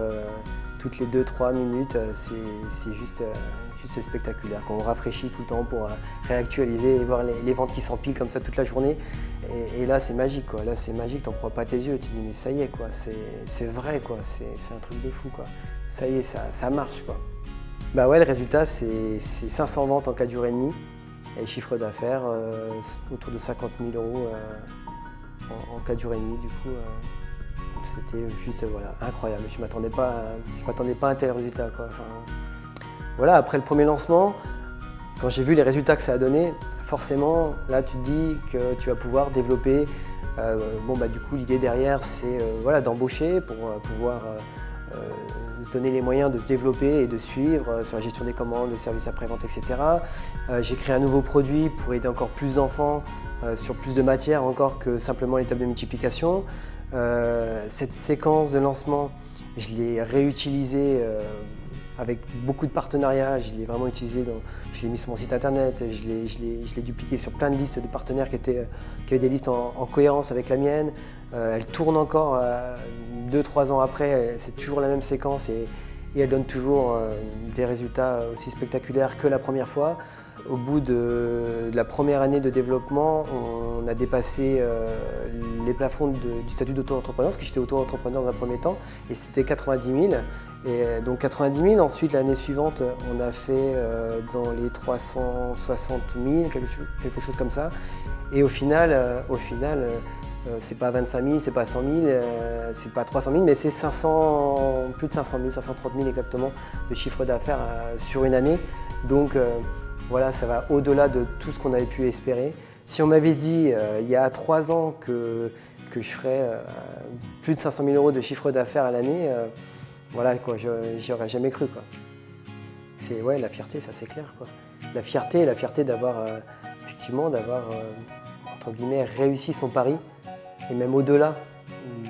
toutes les 2-3 minutes. C'est juste spectaculaire. On rafraîchit tout le temps pour réactualiser et voir les ventes qui s'empilent comme ça toute la journée. Et là, c'est magique, quoi. Là, c'est magique, t'en crois pas tes yeux. Tu te dis, mais ça y est, quoi. C'est vrai, quoi. C'est un truc de fou, quoi. Ça y est, ça marche, quoi. Le résultat, c'est 500 ventes en 4 jours et demi. Et chiffre d'affaires autour de 50 000 € en 4 jours et demi, du coup. C'était juste incroyable. Je m'attendais pas à un tel résultat, quoi. Après le premier lancement, quand j'ai vu les résultats que ça a donné, forcément, là, tu te dis que tu vas pouvoir développer. Du coup, l'idée derrière, c'est d'embaucher pour pouvoir se donner les moyens de se développer et de suivre sur la gestion des commandes, le service après-vente, etc. J'ai créé un nouveau produit pour aider encore plus d'enfants sur plus de matières encore que simplement l'étape de multiplication. Cette séquence de lancement, je l'ai réutilisée avec beaucoup de partenariats. Je l'ai vraiment utilisée, je l'ai mis sur mon site internet, je l'ai dupliqué sur plein de listes de partenaires qui avaient des listes en cohérence avec la mienne. Elle tourne encore 2-3 ans après, c'est toujours la même séquence et elle donne toujours des résultats aussi spectaculaires que la première fois. Au bout de la première année de développement, on a dépassé les plafonds du statut d'auto-entrepreneur, parce que j'étais auto-entrepreneur dans un premier temps, et c'était 90 000. Et donc 90 000, ensuite l'année suivante, on a fait dans les 360 000, quelque chose comme ça. Et au final, c'est pas 25 000, c'est pas 100 000, c'est pas 300 000, mais c'est plus de 500 000, 530 000 exactement de chiffre d'affaires sur une année. Donc ça va au-delà de tout ce qu'on avait pu espérer. Si on m'avait dit il y a 3 ans que je ferais plus de 500 000 € de chiffre d'affaires à l'année, j'y aurais jamais cru, quoi. c'est la fierté, ça c'est clair, quoi. La fierté d'avoir entre guillemets réussi son pari et même au-delà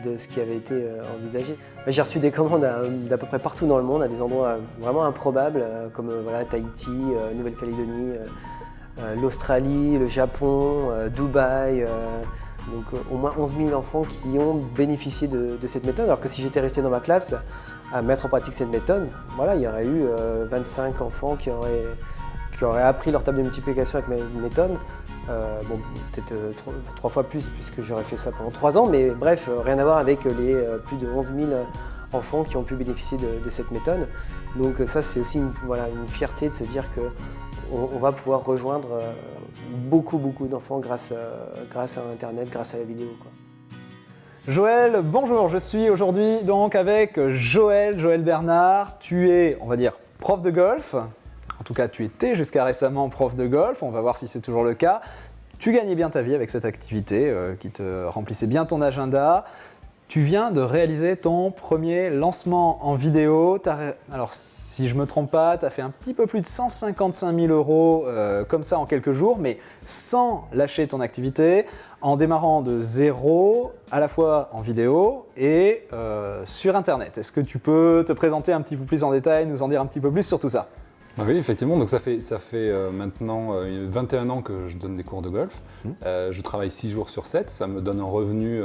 de ce qui avait été envisagé. J'ai reçu des commandes d'à peu près partout dans le monde, à des endroits vraiment improbables, comme Tahiti, Nouvelle-Calédonie, l'Australie, le Japon, Dubaï. Donc au moins 11 000 enfants qui ont bénéficié de cette méthode, alors que si j'étais resté dans ma classe à mettre en pratique cette méthode, il y aurait eu 25 enfants qui auraient appris leur table de multiplication avec ma méthode. Peut-être 3 fois plus puisque j'aurais fait ça pendant 3 ans, mais bref, rien à voir avec les plus de 11 000 enfants qui ont pu bénéficier de cette méthode. Donc ça, c'est aussi une fierté de se dire qu'on va pouvoir rejoindre beaucoup d'enfants grâce à Internet, grâce à la vidéo, quoi. Joël, bonjour, je suis aujourd'hui donc avec Joël Bernard. Tu es, on va dire, prof de golf. En tout cas, tu étais jusqu'à récemment prof de golf. On va voir si c'est toujours le cas. Tu gagnais bien ta vie avec cette activité qui te remplissait bien ton agenda. Tu viens de réaliser ton premier lancement en vidéo. Alors, si je ne me trompe pas, tu as fait un petit peu plus de 155 000 € comme ça en quelques jours, mais sans lâcher ton activité, en démarrant de zéro, à la fois en vidéo et sur Internet. Est-ce que tu peux te présenter un petit peu plus en détail, nous en dire un petit peu plus sur tout ça ? Oui, effectivement. Donc ça fait maintenant 21 ans que je donne des cours de golf. Je travaille 6 jours sur 7. Ça me donne un revenu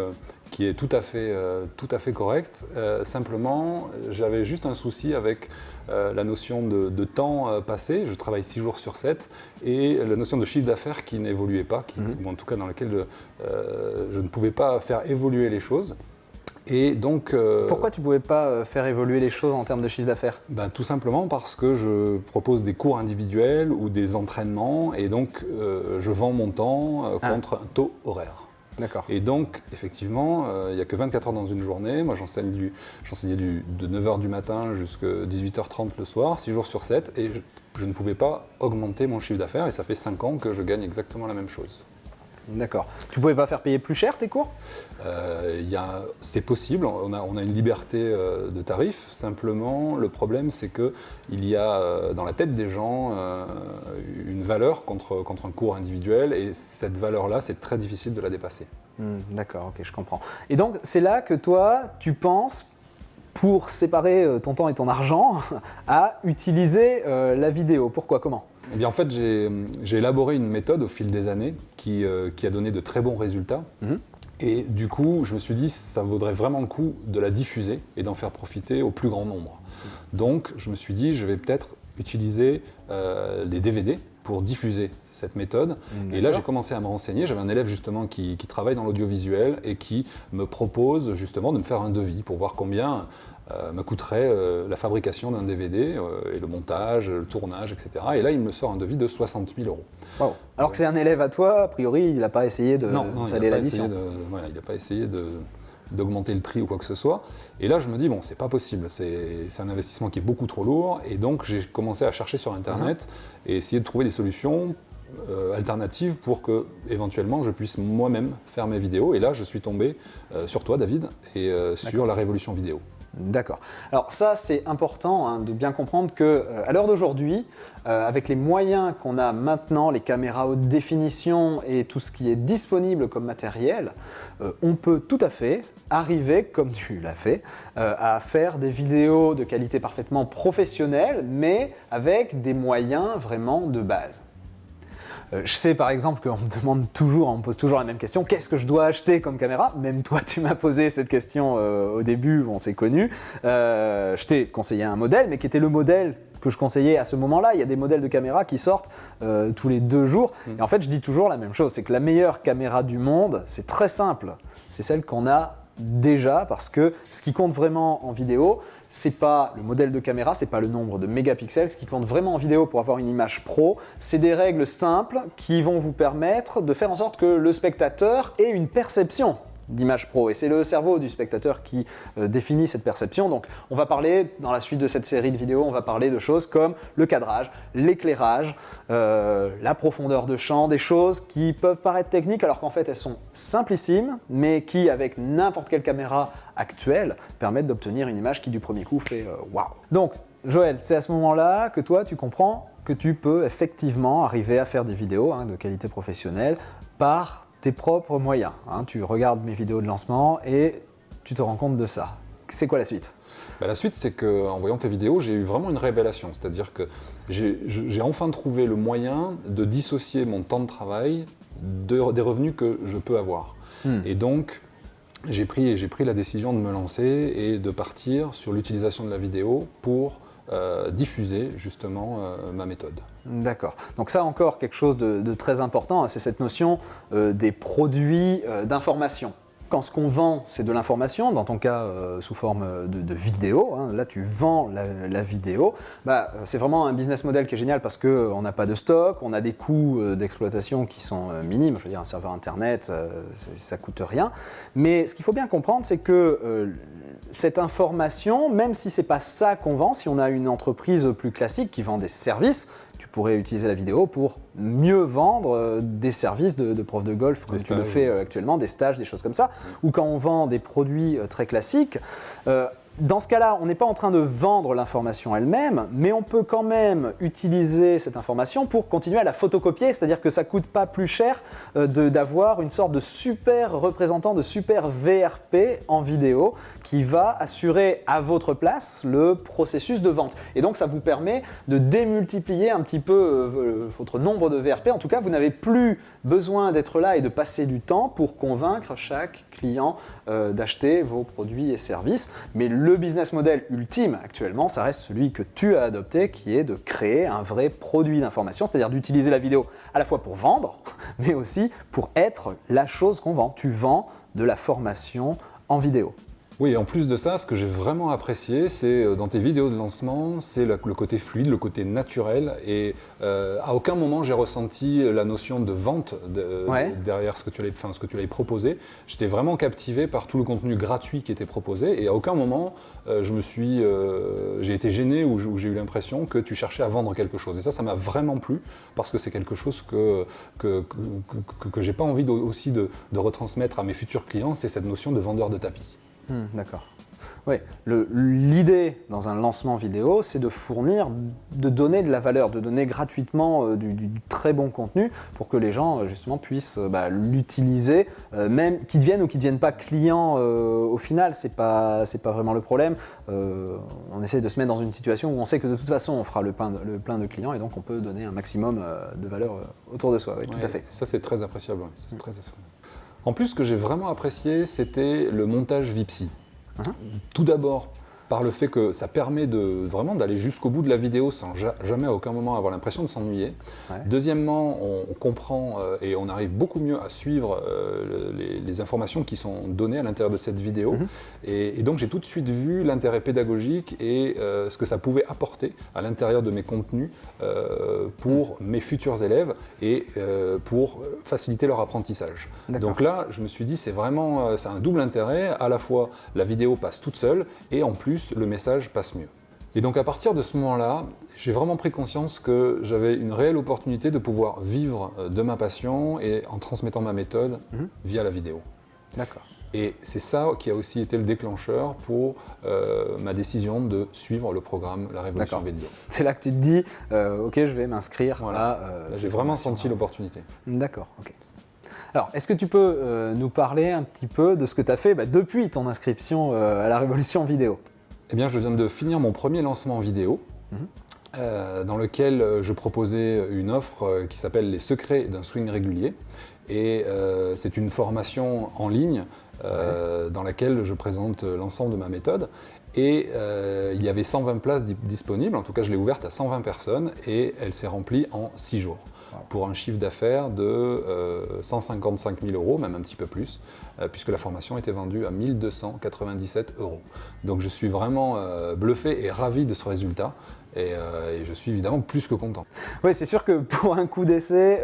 qui est tout à fait correct. Simplement, j'avais juste un souci avec la notion de temps passé. Je travaille 6 jours sur 7 et la notion de chiffre d'affaires qui n'évoluait pas, ou en tout cas dans laquelle je ne pouvais pas faire évoluer les choses. Et donc, pourquoi tu ne pouvais pas faire évoluer les choses en termes de chiffre d'affaires ? Tout simplement parce que je propose des cours individuels ou des entraînements et donc je vends mon temps contre un taux horaire. D'accord. Et donc, effectivement, il n'y a que 24 heures dans une journée. Moi, j'enseignais de 9h du matin jusqu'à 18h30 le soir, 6 jours sur 7, et je ne pouvais pas augmenter mon chiffre d'affaires et ça fait 5 ans que je gagne exactement la même chose. D'accord. Tu ne pouvais pas faire payer plus cher tes cours ? C'est possible, on a une liberté de tarif. Simplement, le problème, c'est qu'il y a dans la tête des gens une valeur contre un cours individuel et cette valeur-là, c'est très difficile de la dépasser. D'accord, ok, je comprends. Et donc, c'est là que toi, tu penses, pour séparer ton temps et ton argent, à utiliser la vidéo. Pourquoi ? Comment ? Eh bien, en fait, j'ai élaboré une méthode au fil des années qui a donné de très bons résultats. Et du coup, je me suis dit, ça vaudrait vraiment le coup de la diffuser et d'en faire profiter au plus grand nombre. Donc, je me suis dit, je vais peut-être utiliser les DVD pour diffuser cette méthode. Et là, j'ai commencé à me renseigner. J'avais un élève justement qui travaille dans l'audiovisuel et qui me propose justement de me faire un devis pour voir combien me coûterait la fabrication d'un DVD et le montage, le tournage, etc. Et là, il me sort un devis de 60 000 €. Wow. Alors que c'est un élève à toi, a priori, il n'a pas essayé de saler l'addition. Il n'a pas essayé d'augmenter le prix ou quoi que ce soit. Et là, je me dis, bon, c'est pas possible, c'est un investissement qui est beaucoup trop lourd. Et donc, j'ai commencé à chercher sur Internet et essayer de trouver des solutions alternatives pour que, éventuellement, je puisse moi-même faire mes vidéos. Et là, je suis tombé sur toi, David, et sur la révolution vidéo. D'accord. Alors ça, c'est important de bien comprendre qu'à l'heure d'aujourd'hui, avec les moyens qu'on a maintenant, les caméras haute définition et tout ce qui est disponible comme matériel, on peut tout à fait arriver, comme tu l'as fait, à faire des vidéos de qualité parfaitement professionnelle, mais avec des moyens vraiment de base. Je sais par exemple qu'on me pose toujours la même question, qu'est-ce que je dois acheter comme caméra ? Même toi tu m'as posé cette question au début, on s'est connus. Je t'ai conseillé un modèle, mais qui était le modèle que je conseillais à ce moment-là. Il y a des modèles de caméras qui sortent tous les 2 jours. Et en fait je dis toujours la même chose, c'est que la meilleure caméra du monde, c'est très simple, c'est celle qu'on a déjà, parce que ce qui compte vraiment en vidéo, c'est pas le modèle de caméra, c'est pas le nombre de mégapixels. Ce qui compte vraiment en vidéo pour avoir une image pro, c'est des règles simples qui vont vous permettre de faire en sorte que le spectateur ait une perception d'image pro. Et c'est le cerveau du spectateur qui définit cette perception. Donc on va parler, dans la suite de cette série de vidéos, on va parler de choses comme le cadrage, l'éclairage, la profondeur de champ, des choses qui peuvent paraître techniques alors qu'en fait elles sont simplissimes, mais qui avec n'importe quelle caméra actuelle permettent d'obtenir une image qui du premier coup fait waouh. Donc Joël, c'est à ce moment-là que toi, tu comprends que tu peux effectivement arriver à faire des vidéos de qualité professionnelle par tes propres moyens. Tu regardes mes vidéos de lancement et tu te rends compte de ça. C'est quoi la suite ? La suite, c'est qu'en voyant tes vidéos, j'ai eu vraiment une révélation. C'est-à-dire que j'ai enfin trouvé le moyen de dissocier mon temps de travail des revenus que je peux avoir. Et donc, j'ai pris la décision de me lancer et de partir sur l'utilisation de la vidéo pour diffuser justement ma méthode. D'accord. Donc ça encore quelque chose de très important, c'est cette notion des produits d'information. Quand ce qu'on vend, c'est de l'information, dans ton cas sous forme de vidéo, là tu vends la vidéo, c'est vraiment un business model qui est génial parce qu'on n'a pas de stock, on a des coûts d'exploitation qui sont minimes, je veux dire un serveur internet, ça coûte rien. Mais ce qu'il faut bien comprendre, c'est que cette information, même si c'est pas ça qu'on vend, si on a une entreprise plus classique qui vend des services, tu pourrais utiliser la vidéo pour mieux vendre des services de prof de golf comme tu le fais actuellement, des stages, des choses comme ça, ou quand on vend des produits très classiques. Dans ce cas-là, on n'est pas en train de vendre l'information elle-même, mais on peut quand même utiliser cette information pour continuer à la photocopier, c'est-à-dire que ça ne coûte pas plus cher d'avoir une sorte de super représentant, de super VRP en vidéo qui va assurer à votre place le processus de vente. Et donc ça vous permet de démultiplier un petit peu votre nombre de VRP. En tout cas, vous n'avez plus besoin d'être là et de passer du temps pour convaincre chaque client d'acheter vos produits et services. Mais le business model ultime actuellement, ça reste celui que tu as adopté, qui est de créer un vrai produit d'information, c'est-à-dire d'utiliser la vidéo à la fois pour vendre, mais aussi pour être la chose qu'on vend. Tu vends de la formation en vidéo. Oui, et en plus de ça, ce que j'ai vraiment apprécié, c'est dans tes vidéos de lancement, c'est le côté fluide, le côté naturel. Et à aucun moment, j'ai ressenti la notion de vente derrière ce que tu avais proposé. J'étais vraiment captivé par tout le contenu gratuit qui était proposé. Et à aucun moment, j'ai été gêné ou j'ai eu l'impression que tu cherchais à vendre quelque chose. Et ça m'a vraiment plu parce que c'est quelque chose que j'ai pas envie aussi de retransmettre à mes futurs clients, c'est cette notion de vendeur de tapis. D'accord. Oui, l'idée dans un lancement vidéo, c'est de fournir, de donner de la valeur, de donner gratuitement du très bon contenu pour que les gens justement puissent l'utiliser, même qu'ils deviennent ou qu'ils ne deviennent pas clients au final, c'est pas vraiment le problème. On essaie de se mettre dans une situation où on sait que de toute façon on fera le plein de clients et donc on peut donner un maximum de valeur autour de soi. Oui, tout à fait. Ça c'est très appréciable. Ouais. Ça, c'est très appréciable. En plus, ce que j'ai vraiment apprécié, c'était le montage Vipsy. Tout d'abord, par le fait que ça permet vraiment d'aller jusqu'au bout de la vidéo sans jamais à aucun moment avoir l'impression de s'ennuyer. Ouais. Deuxièmement, on comprend et on arrive beaucoup mieux à suivre les informations qui sont données à l'intérieur de cette vidéo. Et donc j'ai tout de suite vu l'intérêt pédagogique et ce que ça pouvait apporter à l'intérieur de mes contenus pour mes futurs élèves et pour faciliter leur apprentissage. Donc là, je me suis dit, c'est un double intérêt. À la fois, la vidéo passe toute seule et en plus, le message passe mieux. Et donc à partir de ce moment-là, j'ai vraiment pris conscience que j'avais une réelle opportunité de pouvoir vivre de ma passion et en transmettant ma méthode via la vidéo. D'accord. Et c'est ça qui a aussi été le déclencheur pour ma décision de suivre le programme La Révolution Vidéo. C'est là que tu te dis, ok, je vais m'inscrire à... j'ai vraiment senti l'opportunité. D'accord, ok. Alors, est-ce que tu peux nous parler un petit peu de ce que tu as fait depuis ton inscription à La Révolution Vidéo ? Eh bien, je viens de finir mon premier lancement vidéo, dans lequel je proposais une offre qui s'appelle « Les secrets d'un swing régulier ». Et c'est une formation en ligne dans laquelle je présente l'ensemble de ma méthode. Et il y avait 120 places disponibles, en tout cas je l'ai ouverte à 120 personnes et elle s'est remplie en 6 jours. Pour un chiffre d'affaires de 155 000 €, même un petit peu plus, puisque la formation était vendue à 1 297 €. Donc je suis vraiment bluffé et ravi de ce résultat. Et je suis évidemment plus que content. Oui, c'est sûr que pour un coup d'essai,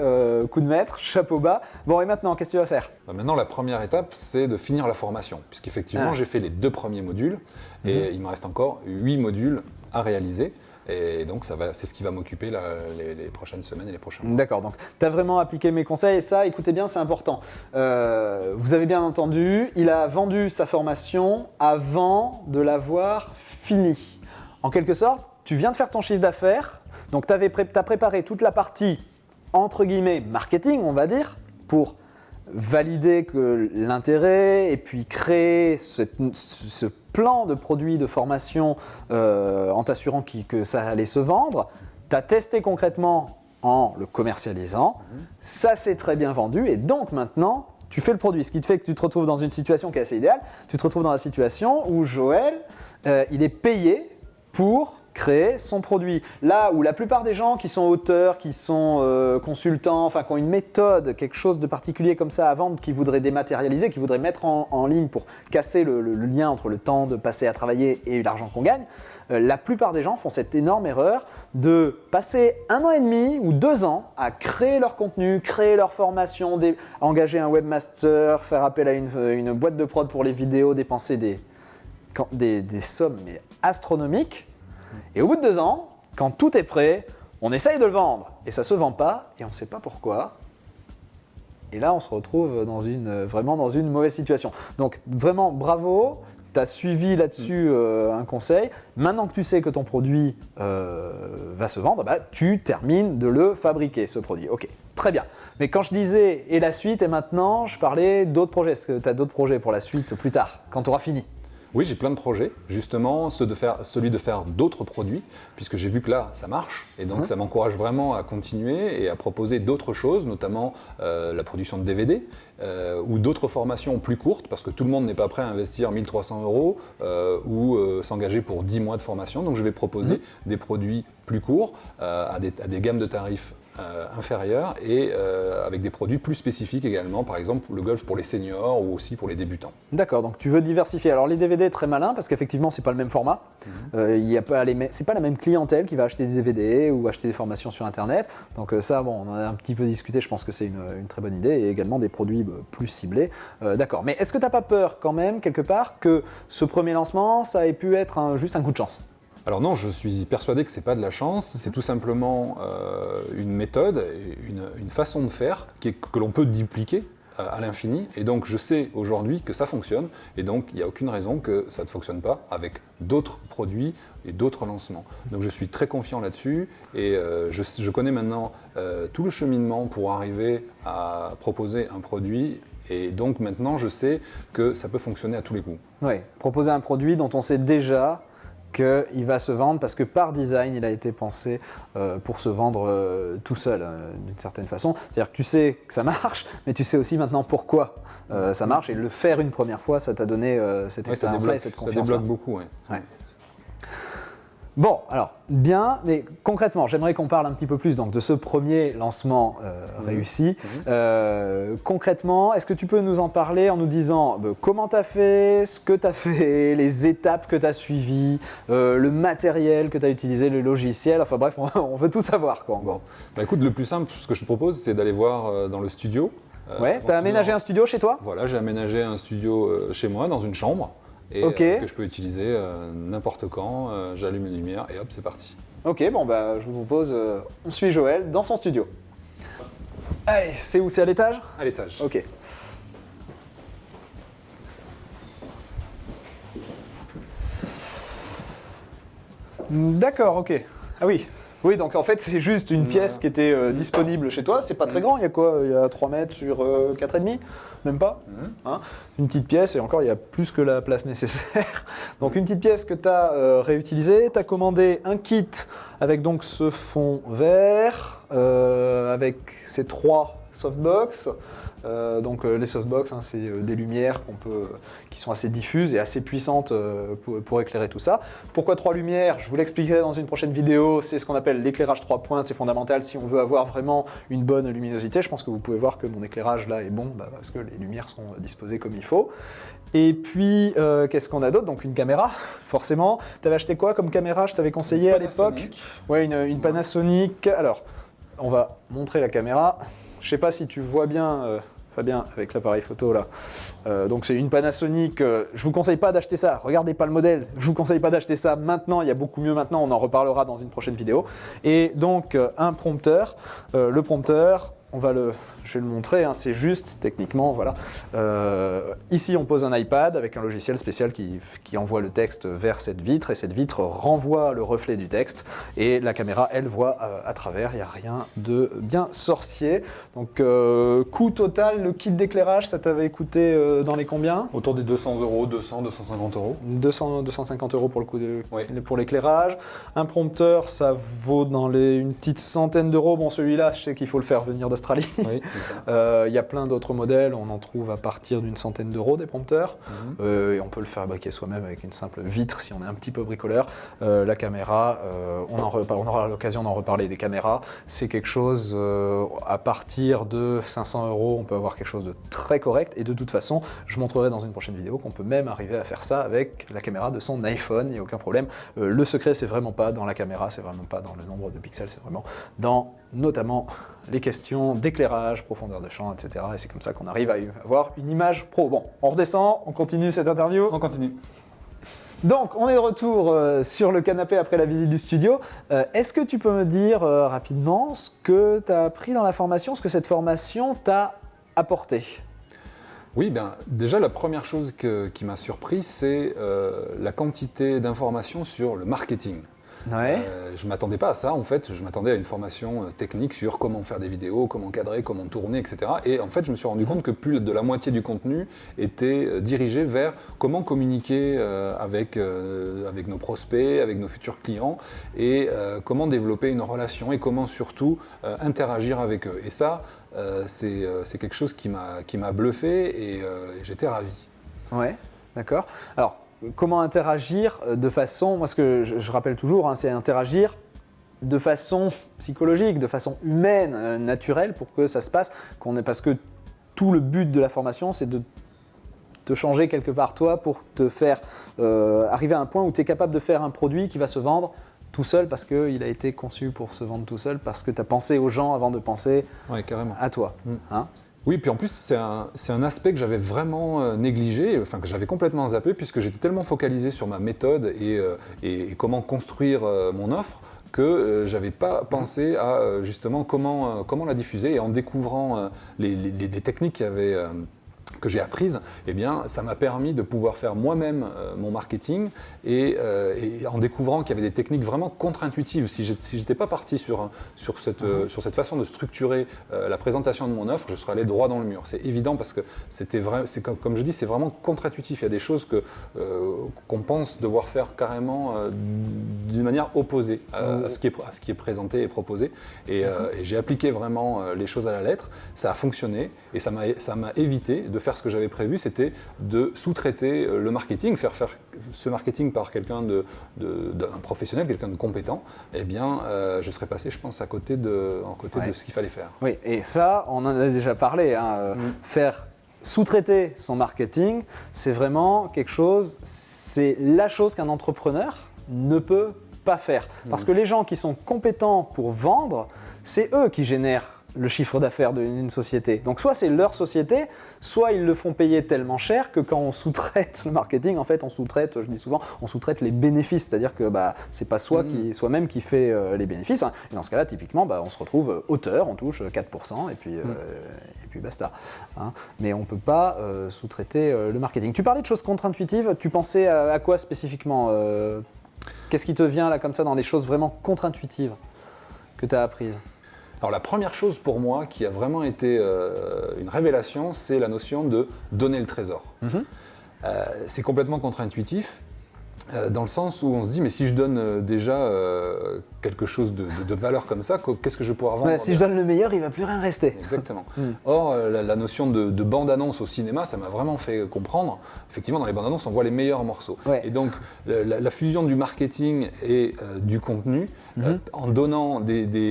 coup de maître, chapeau bas. Bon, et maintenant, qu'est-ce que tu vas faire ? Maintenant, la première étape, c'est de finir la formation, puisqu'effectivement, j'ai fait les 2 premiers modules, et il me reste encore 8 modules à réaliser. Et donc, c'est ce qui va m'occuper les prochaines semaines et les prochains mois. D'accord, donc tu as vraiment appliqué mes conseils et ça, écoutez bien, c'est important. Vous avez bien entendu, il a vendu sa formation avant de l'avoir finie. En quelque sorte, tu viens de faire ton chiffre d'affaires, donc tu as préparé toute la partie, entre guillemets, marketing, on va dire, pour valider que l'intérêt et puis créer ce plan de produits de formation en t'assurant que ça allait se vendre. Tu as testé concrètement en le commercialisant, ça s'est très bien vendu et donc maintenant tu fais le produit. Ce qui te fait que tu te retrouves dans une situation qui est assez idéale. Tu te retrouves dans la situation où Joël, il est payé pour créer son produit. Là où la plupart des gens qui sont auteurs, qui sont consultants, enfin qui ont une méthode, quelque chose de particulier comme ça à vendre, qui voudraient dématérialiser, qui voudraient mettre en ligne pour casser le lien entre le temps de passer à travailler et l'argent qu'on gagne, la plupart des gens font cette énorme erreur de passer 1 an et demi ou 2 ans à créer leur contenu, créer leur formation, engager un webmaster, faire appel à une boîte de prod pour les vidéos, dépenser des sommes mais astronomiques. Et au bout de 2 ans, quand tout est prêt, on essaye de le vendre et ça ne se vend pas et on ne sait pas pourquoi. Et là, on se retrouve vraiment dans une mauvaise situation. Donc vraiment, bravo, tu as suivi là-dessus un conseil. Maintenant que tu sais que ton produit va se vendre, tu termines de le fabriquer, ce produit. Ok, très bien. Mais quand je disais « et la suite » et maintenant, je parlais d'autres projets. Est-ce que tu as d'autres projets pour la suite plus tard, quand tu auras fini ? Oui, j'ai plein de projets, justement, celui de faire d'autres produits, puisque j'ai vu que là, ça marche, et donc ça m'encourage vraiment à continuer et à proposer d'autres choses, notamment la production de DVD, ou d'autres formations plus courtes, parce que tout le monde n'est pas prêt à investir 1 300 € ou s'engager pour 10 mois de formation, donc je vais proposer des produits plus courts, à des gammes de tarifs inférieures et avec des produits plus spécifiques également, par exemple le golf pour les seniors ou aussi pour les débutants. D'accord, donc tu veux diversifier. Alors les DVD, très malin parce qu'effectivement c'est pas le même format. C'est pas la même clientèle qui va acheter des DVD ou acheter des formations sur internet. Donc ça, bon, on en a un petit peu discuté, je pense que c'est une très bonne idée et également des produits plus ciblés. D'accord, mais est-ce que t'as pas peur quand même quelque part que ce premier lancement ça ait pu être juste un coup de chance ? Alors non, je suis persuadé que ce n'est pas de la chance, c'est tout simplement une méthode, une façon de faire que l'on peut dupliquer à l'infini. Et donc je sais aujourd'hui que ça fonctionne, et donc il n'y a aucune raison que ça ne fonctionne pas avec d'autres produits et d'autres lancements. Donc je suis très confiant là-dessus, et je connais maintenant tout le cheminement pour arriver à proposer un produit. Et donc maintenant je sais que ça peut fonctionner à tous les coups. Oui, proposer un produit dont on sait déjà qu'il va se vendre parce que par design, il a été pensé pour se vendre tout seul d'une certaine façon. C'est-à-dire que tu sais que ça marche, mais tu sais aussi maintenant pourquoi ça marche. Et le faire une première fois, ça t'a donné cette expérience-là et cette confiance-là. Ça débloque beaucoup, oui. Ouais. Bon, alors, bien, mais concrètement, j'aimerais qu'on parle un petit peu plus donc, de ce premier lancement réussi. Concrètement, est-ce que tu peux nous en parler en nous disant comment tu as fait, ce que tu as fait, les étapes que tu as suivies, le matériel que tu as utilisé, le logiciel, enfin bref, on veut tout savoir quoi en gros. Écoute, le plus simple, ce que je te propose, c'est d'aller voir dans le studio. Ouais, tu as aménagé un studio chez toi ? Voilà, j'ai aménagé un studio chez moi, dans une chambre. Et que je peux utiliser n'importe quand, j'allume les lumières et hop, c'est parti. Ok, bon je vous propose, on suit Joël dans son studio. Allez, c'est où ? C'est à l'étage ? À l'étage. Ok. D'accord, ok. Ah oui. Oui, donc en fait, c'est juste une pièce qui était disponible chez toi. C'est pas très grand, il y a quoi ? Il y a 3 mètres sur 4,5 ? Même pas hein ? Une petite pièce, et encore, il y a plus que la place nécessaire. Donc une petite pièce que tu as réutilisée. Tu as commandé un kit avec donc ce fond vert, avec ces 3 softbox. Donc les softbox, c'est des lumières qui sont assez diffuses et assez puissantes pour éclairer tout ça. Pourquoi 3 lumières ? Je vous l'expliquerai dans une prochaine vidéo. C'est ce qu'on appelle l'éclairage 3 points. C'est fondamental si on veut avoir vraiment une bonne luminosité. Je pense que vous pouvez voir que mon éclairage là est bon parce que les lumières sont disposées comme il faut. Et puis, qu'est-ce qu'on a d'autre ? Donc une caméra, forcément. Tu avais acheté quoi comme caméra ? Je t'avais conseillé à l'époque ? Ouais, une Panasonic. Alors, on va montrer la caméra. Je ne sais pas si tu vois bien, Fabien, avec l'appareil photo là. Donc c'est une Panasonic. Je ne vous conseille pas d'acheter ça. Regardez pas le modèle. Je ne vous conseille pas d'acheter ça maintenant. Il y a beaucoup mieux maintenant. On en reparlera dans une prochaine vidéo. Et donc un prompteur. Le prompteur, on va le Je vais le montrer, hein, c'est juste techniquement, voilà. Ici, on pose un iPad avec un logiciel spécial qui envoie le texte vers cette vitre et cette vitre renvoie le reflet du texte et la caméra, elle, voit à travers. Il n'y a rien de bien sorcier. Donc, coût total, le kit d'éclairage, ça t'avait coûté dans les combien? Autour des 200 euros, 200, 250 euros. 250 euros pour le coût Oui. pour l'éclairage. Un prompteur, ça vaut dans une petite centaine d'euros. Bon, celui-là, je sais qu'il faut le faire venir d'Australie. Oui, c'est ça. Il y a plein d'autres modèles, on en trouve à partir d'une centaine d'euros des prompteurs. Et on peut le fabriquer soi-même avec une simple vitre si on est un petit peu bricoleur. La caméra, on aura l'occasion d'en reparler des caméras. C'est quelque chose, à partir de 500 euros, on peut avoir quelque chose de très correct. Et de toute façon, je montrerai dans une prochaine vidéo qu'on peut même arriver à faire ça avec la caméra de son iPhone, il n'y a aucun problème. Le secret, c'est vraiment pas dans la caméra, c'est vraiment pas dans le nombre de pixels, c'est vraiment dans notamment les questions d'éclairage, profondeur de champ, etc. Et c'est comme ça qu'on arrive à avoir une image pro. Bon, on redescend, on continue cette interview. On continue. Donc, on est de retour sur le canapé après la visite du studio. Est-ce que tu peux me dire rapidement ce que tu as appris dans la formation, ce que cette formation t'a apporté? Oui, déjà la première chose qui m'a surpris, c'est la quantité d'informations sur le marketing. Ouais. Je ne m'attendais pas à ça, en fait. Je m'attendais à une formation technique sur comment faire des vidéos, comment cadrer, comment tourner, etc. Et en fait, je me suis rendu compte que plus de la moitié du contenu était dirigé vers comment communiquer avec nos prospects, avec nos futurs clients, et comment développer une relation, et comment surtout interagir avec eux. Et ça, c'est quelque chose qui m'a bluffé, et j'étais ravi. Ouais, d'accord. Alors, comment interagir de façon, moi ce que je rappelle toujours, hein, c'est interagir de façon psychologique, de façon humaine, naturelle, pour que ça se passe, parce que tout le but de la formation, c'est de te changer quelque part toi pour te faire arriver à un point où tu es capable de faire un produit qui va se vendre tout seul parce qu'il a été conçu pour se vendre tout seul, parce que tu as pensé aux gens avant de penser carrément. à toi. Hein? Oui, puis en plus, c'est un aspect que j'avais vraiment négligé, enfin que j'avais complètement zappé, puisque j'étais tellement focalisé sur ma méthode et comment construire mon offre que j'avais pas pensé à justement comment la diffuser. Et en découvrant les techniques que j'ai apprises, eh bien, ça m'a permis de pouvoir faire moi-même mon marketing et en découvrant qu'il y avait des techniques vraiment contre-intuitives. Si j'étais pas parti sur cette façon de structurer la présentation de mon offre, je serais allé droit dans le mur. C'est évident parce que c'était vrai, c'est comme je dis, c'est vraiment contre-intuitif. Il y a des choses qu'on pense devoir faire carrément d'une manière opposée à ce qui est présenté et proposé. Et j'ai appliqué vraiment les choses à la lettre. Ça a fonctionné et ça m'a évité de faire ce que j'avais prévu, c'était de sous-traiter le marketing, faire ce marketing par quelqu'un d'un professionnel, quelqu'un de compétent. Eh bien, je serais passé, je pense, à côté de ce qu'il fallait faire. Oui, et ça, on en a déjà parlé. Hein, faire sous-traiter son marketing, c'est vraiment quelque chose, c'est la chose qu'un entrepreneur ne peut pas faire. Parce que les gens qui sont compétents pour vendre, c'est eux qui génèrent le chiffre d'affaires d'une société. Donc soit c'est leur société, soit ils le font payer tellement cher que quand on sous-traite le marketing, en fait on sous-traite, je dis souvent, on sous-traite les bénéfices, c'est-à-dire que c'est pas soi-même qui fait les bénéfices. Hein. Et dans ce cas-là, typiquement, on se retrouve auteur, on touche 4% et puis basta. Hein. Mais on peut pas sous-traiter le marketing. Tu parlais de choses contre-intuitives, tu pensais à quoi spécifiquement Qu'est-ce qui te vient là comme ça dans les choses vraiment contre-intuitives que tu as apprises? Alors la première chose pour moi qui a vraiment été une révélation, c'est la notion de donner le trésor. C'est complètement contre-intuitif, dans le sens où on se dit mais si je donne déjà quelque chose de valeur comme ça, qu'est-ce que je vais pouvoir vendre? Si je donne le meilleur, il ne va plus rien rester. Exactement. Or, la notion de bande-annonce au cinéma, ça m'a vraiment fait comprendre. Effectivement, dans les bandes-annonces, on voit les meilleurs morceaux. Ouais. Et donc, la fusion du marketing et du contenu, en donnant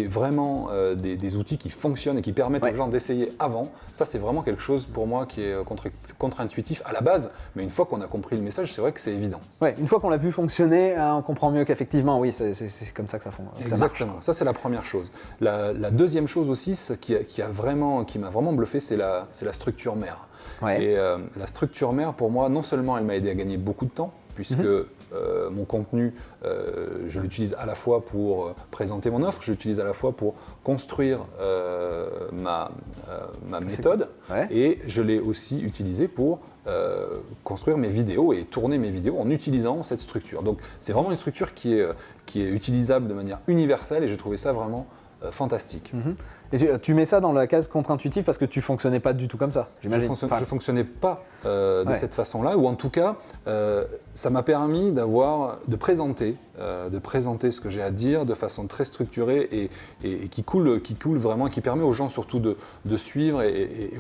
vraiment des outils qui fonctionnent et qui permettent aux gens d'essayer avant, ça, c'est vraiment quelque chose pour moi qui est contre-intuitif à la base. Mais une fois qu'on a compris le message, c'est vrai que c'est évident. Ouais, une fois qu'on l'a vu fonctionner, on comprend mieux qu'effectivement, oui, c'est comme ça que ça fonctionne. Exactement, ça c'est la première chose. La deuxième chose aussi, qui m'a vraiment bluffé, c'est la structure mère. Ouais. Et la structure mère, pour moi, non seulement elle m'a aidé à gagner beaucoup de temps, puisque mon contenu, je l'utilise à la fois pour présenter mon offre, je l'utilise à la fois pour construire ma méthode, Ouais. et je l'ai aussi utilisé pour construire mes vidéos et tourner mes vidéos en utilisant cette structure. Donc c'est vraiment une structure qui est utilisable de manière universelle, et j'ai trouvé ça vraiment fantastique. Et tu mets ça dans la case contre-intuitive parce que tu fonctionnais pas du tout comme ça, j'imagine. Je fonctionnais pas de cette façon-là, ou en tout cas, ça m'a permis de présenter ce que j'ai à dire de façon très structurée et qui coule vraiment, qui permet aux gens surtout de suivre et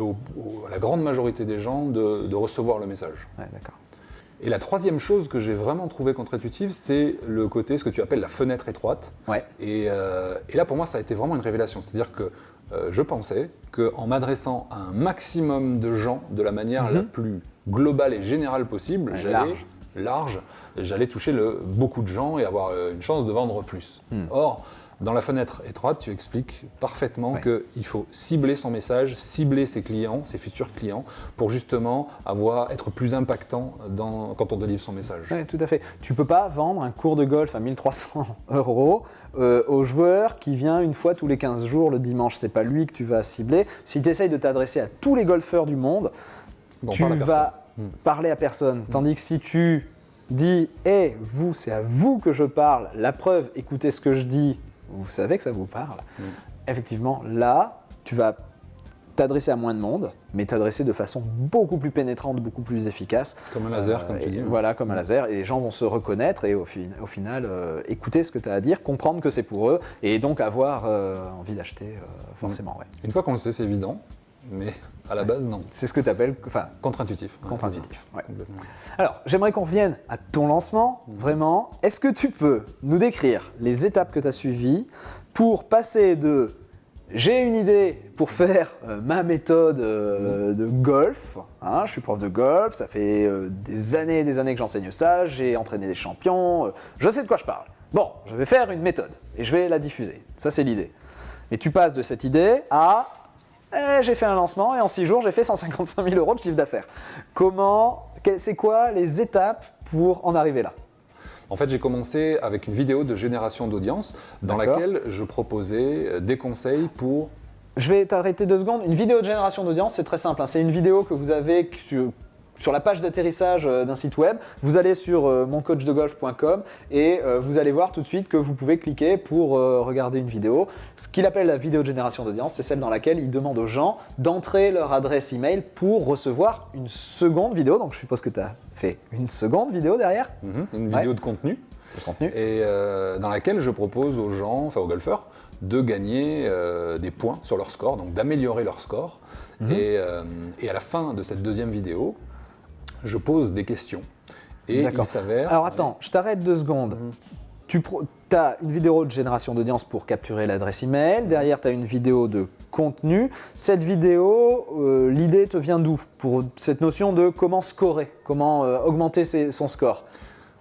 à la grande majorité des gens de recevoir le message. Ouais, d'accord. Et la troisième chose que j'ai vraiment trouvé contre-intuitive, c'est le côté, ce que tu appelles la fenêtre étroite. Ouais. Et là, pour moi, ça a été vraiment une révélation. C'est-à-dire que je pensais qu'en m'adressant à un maximum de gens de la manière la plus globale et générale possible, j'allais toucher beaucoup de gens et avoir une chance de vendre plus. Or, dans la fenêtre étroite, tu expliques parfaitement qu'il faut cibler son message, cibler ses clients, ses futurs clients, pour justement être plus impactant quand on délivre son message. Oui, tout à fait. Tu peux pas vendre un cours de golf à 1 300 € au joueur qui vient une fois tous les 15 jours le dimanche. C'est pas lui que tu vas cibler. Si tu essayes de t'adresser à tous les golfeurs du monde, tu vas parler à personne. Tandis que si tu dis « Hey, vous, c'est à vous que je parle, la preuve, écoutez ce que je dis », vous savez que ça vous parle. Effectivement, là, tu vas t'adresser à moins de monde, mais t'adresser de façon beaucoup plus pénétrante, beaucoup plus efficace. Comme un laser, comme tu dis. Voilà, comme un laser. Et les gens vont se reconnaître et au final, écouter ce que tu as à dire, comprendre que c'est pour eux et donc avoir envie d'acheter forcément. Ouais. Une fois qu'on le sait, c'est évident, mais à la base, non. C'est ce que tu appelles contre-intuitif. Contre-intuitif. Ouais. Alors, j'aimerais qu'on revienne à ton lancement, vraiment. Est-ce que tu peux nous décrire les étapes que tu as suivies pour passer de j'ai une idée pour faire ma méthode de golf, hein, je suis prof de golf, ça fait des années et des années que j'enseigne ça, j'ai entraîné des champions, je sais de quoi je parle. Bon, je vais faire une méthode et je vais la diffuser. Ça, c'est l'idée. Mais tu passes de cette idée à j'ai fait un lancement et en 6 jours, j'ai fait 155 000 € de chiffre d'affaires. C'est quoi les étapes pour en arriver là ? En fait, j'ai commencé avec une vidéo de génération d'audience dans laquelle je proposais des conseils pour... Je vais t'arrêter 2 secondes. Une vidéo de génération d'audience, c'est très simple. Hein. C'est une vidéo que vous avez sur la page d'atterrissage d'un site web. Vous allez sur moncoachdegolf.com et vous allez voir tout de suite que vous pouvez cliquer pour regarder une vidéo. Ce qu'il appelle la vidéo de génération d'audience, c'est celle dans laquelle il demande aux gens d'entrer leur adresse email pour recevoir une seconde vidéo. Donc je suppose que tu as fait une seconde vidéo derrière. Une vidéo de contenu. Et dans laquelle je propose aux gens, aux golfeurs, de gagner des points sur leur score, donc d'améliorer leur score. Et à la fin de cette deuxième vidéo, je pose des questions. Et il s'avère... Alors attends, je t'arrête 2 secondes. Tu as une vidéo de génération d'audience pour capturer l'adresse email. Derrière, tu as une vidéo de contenu. Cette vidéo, l'idée te vient d'où pour cette notion de comment scorer, comment augmenter son score?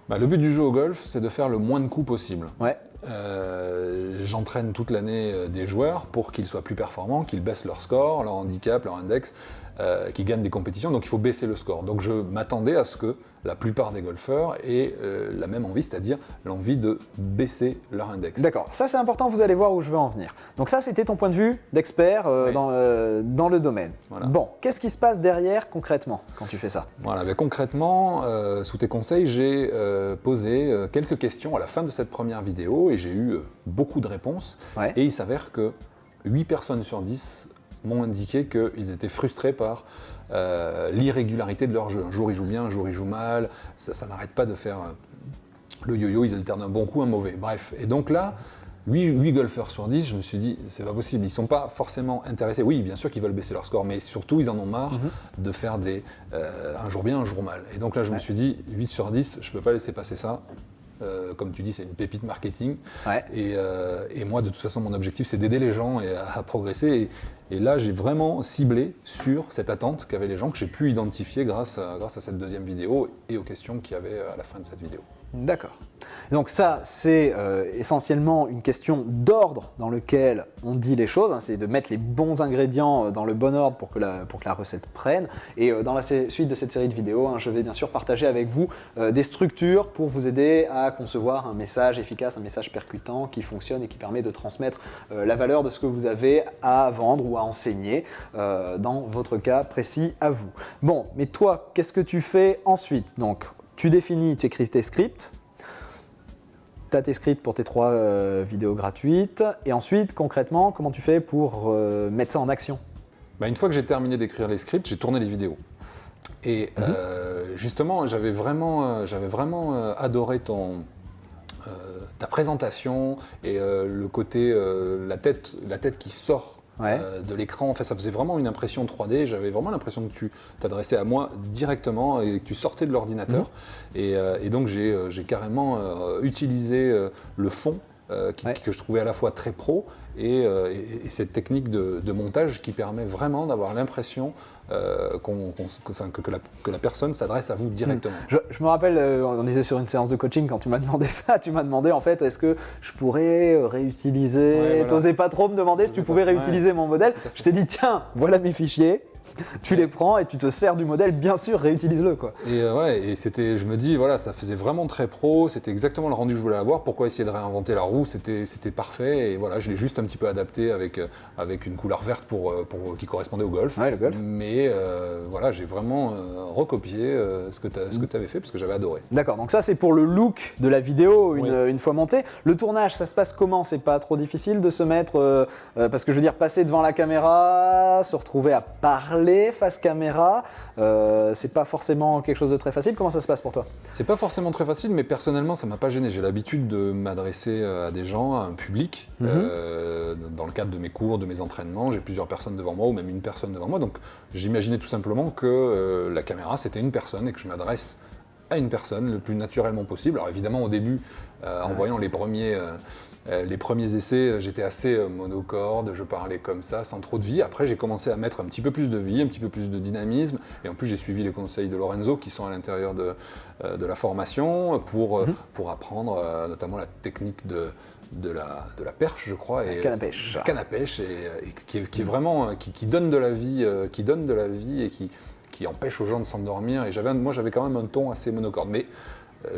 Le but du jeu au golf, c'est de faire le moins de coups possible. Ouais. J'entraîne toute l'année des joueurs pour qu'ils soient plus performants, qu'ils baissent leur score, leur handicap, leur index, qu'ils gagnent des compétitions. Donc il faut baisser le score. Donc je m'attendais à ce que la plupart des golfeurs aient la même envie, c'est-à-dire l'envie de baisser leur index. D'accord. Ça c'est important, vous allez voir où je veux en venir. Donc ça c'était ton point de vue d'expert dans le domaine. Voilà. Bon, qu'est-ce qui se passe derrière concrètement quand tu fais ça? Voilà, concrètement, sous tes conseils, j'ai posé quelques questions à la fin de cette première vidéo et j'ai eu beaucoup de réponses. Ouais. Et il s'avère que 8 personnes sur 10 m'ont indiqué qu'ils étaient frustrés par l'irrégularité de leur jeu. Un jour ils jouent bien, un jour ils jouent mal, ça n'arrête pas de faire le yo-yo, ils alternent un bon coup, un mauvais. Bref, et donc là, 8 golfeurs sur 10, je me suis dit, c'est pas possible, ils sont pas forcément intéressés. Oui, bien sûr qu'ils veulent baisser leur score, mais surtout ils en ont marre de faire un jour bien, un jour mal. Et donc là, je me suis dit, 8 sur 10, je peux pas laisser passer ça. Comme tu dis, c'est une pépite marketing. Ouais. Et moi, de toute façon, mon objectif, c'est d'aider les gens à progresser. Et là, j'ai vraiment ciblé sur cette attente qu'avaient les gens, que j'ai pu identifier grâce à cette deuxième vidéo et aux questions qu'il y avait à la fin de cette vidéo. D'accord. Donc ça, c'est essentiellement une question d'ordre dans lequel on dit les choses, hein, c'est de mettre les bons ingrédients dans le bon ordre pour que la recette prenne. Et dans la suite de cette série de vidéos, hein, je vais bien sûr partager avec vous des structures pour vous aider à concevoir un message efficace, un message percutant qui fonctionne et qui permet de transmettre la valeur de ce que vous avez à vendre ou à enseigner dans votre cas précis à vous. Bon, mais toi, qu'est-ce que tu fais ensuite? Donc, tu définis, tu écris tes scripts. Tu as tes scripts pour tes 3 vidéos gratuites. Et ensuite, concrètement, comment tu fais pour mettre ça en action? Une fois que j'ai terminé d'écrire les scripts, j'ai tourné les vidéos. Et justement, j'avais vraiment adoré ta présentation et le côté, la tête qui sort de l'écran. Enfin, ça faisait vraiment une impression 3D. J'avais vraiment l'impression que tu t'adressais à moi directement et que tu sortais de l'ordinateur. Et donc, j'ai carrément utilisé le fond que je trouvais à la fois très pro et cette technique de montage qui permet vraiment d'avoir l'impression que la personne s'adresse à vous directement. Je me rappelle, on était sur une séance de coaching quand tu m'as demandé ça, tu m'as demandé en fait est-ce que je pourrais réutiliser, t'osais pas trop me demander si tu pouvais réutiliser mon modèle, je t'ai dit tiens, voilà mes fichiers, tu les prends et tu te sers du modèle, bien sûr, réutilise-le quoi. Et c'était, je me dis voilà, ça faisait vraiment très pro, c'était exactement le rendu que je voulais avoir. Pourquoi essayer de réinventer la roue? C'était parfait et voilà, je l'ai juste un petit peu adapté avec une couleur verte pour qui correspondait au golf. Ouais, le golf. Mais voilà, j'ai vraiment recopié ce que tu avais fait parce que j'avais adoré. D'accord, donc ça c'est pour le look de la vidéo une fois montée. Le tournage, ça se passe comment? C'est pas trop difficile de se mettre parce que je veux dire passer devant la caméra, se retrouver à parler face caméra, c'est pas forcément quelque chose de très facile. Comment ça se passe pour toi? C'est pas forcément très facile, mais personnellement, ça m'a pas gêné. J'ai l'habitude de m'adresser à des gens, à un public, dans le cadre de mes cours, de mes entraînements. J'ai plusieurs personnes devant moi ou même une personne devant moi. Donc, j'imaginais tout simplement que la caméra, c'était une personne et que je m'adresse à une personne le plus naturellement possible. Alors évidemment, au début, en voyant les premiers essais, j'étais assez monocorde, je parlais comme ça, sans trop de vie. Après, j'ai commencé à mettre un petit peu plus de vie, un petit peu plus de dynamisme. Et en plus, j'ai suivi les conseils de Lorenzo qui sont à l'intérieur de la formation pour apprendre notamment la technique de la perche, je crois. Canne à pêche. Et qui est vraiment, qui donne de la vie, et qui empêche aux gens de s'endormir. Et moi, j'avais quand même un ton assez monocorde. Mais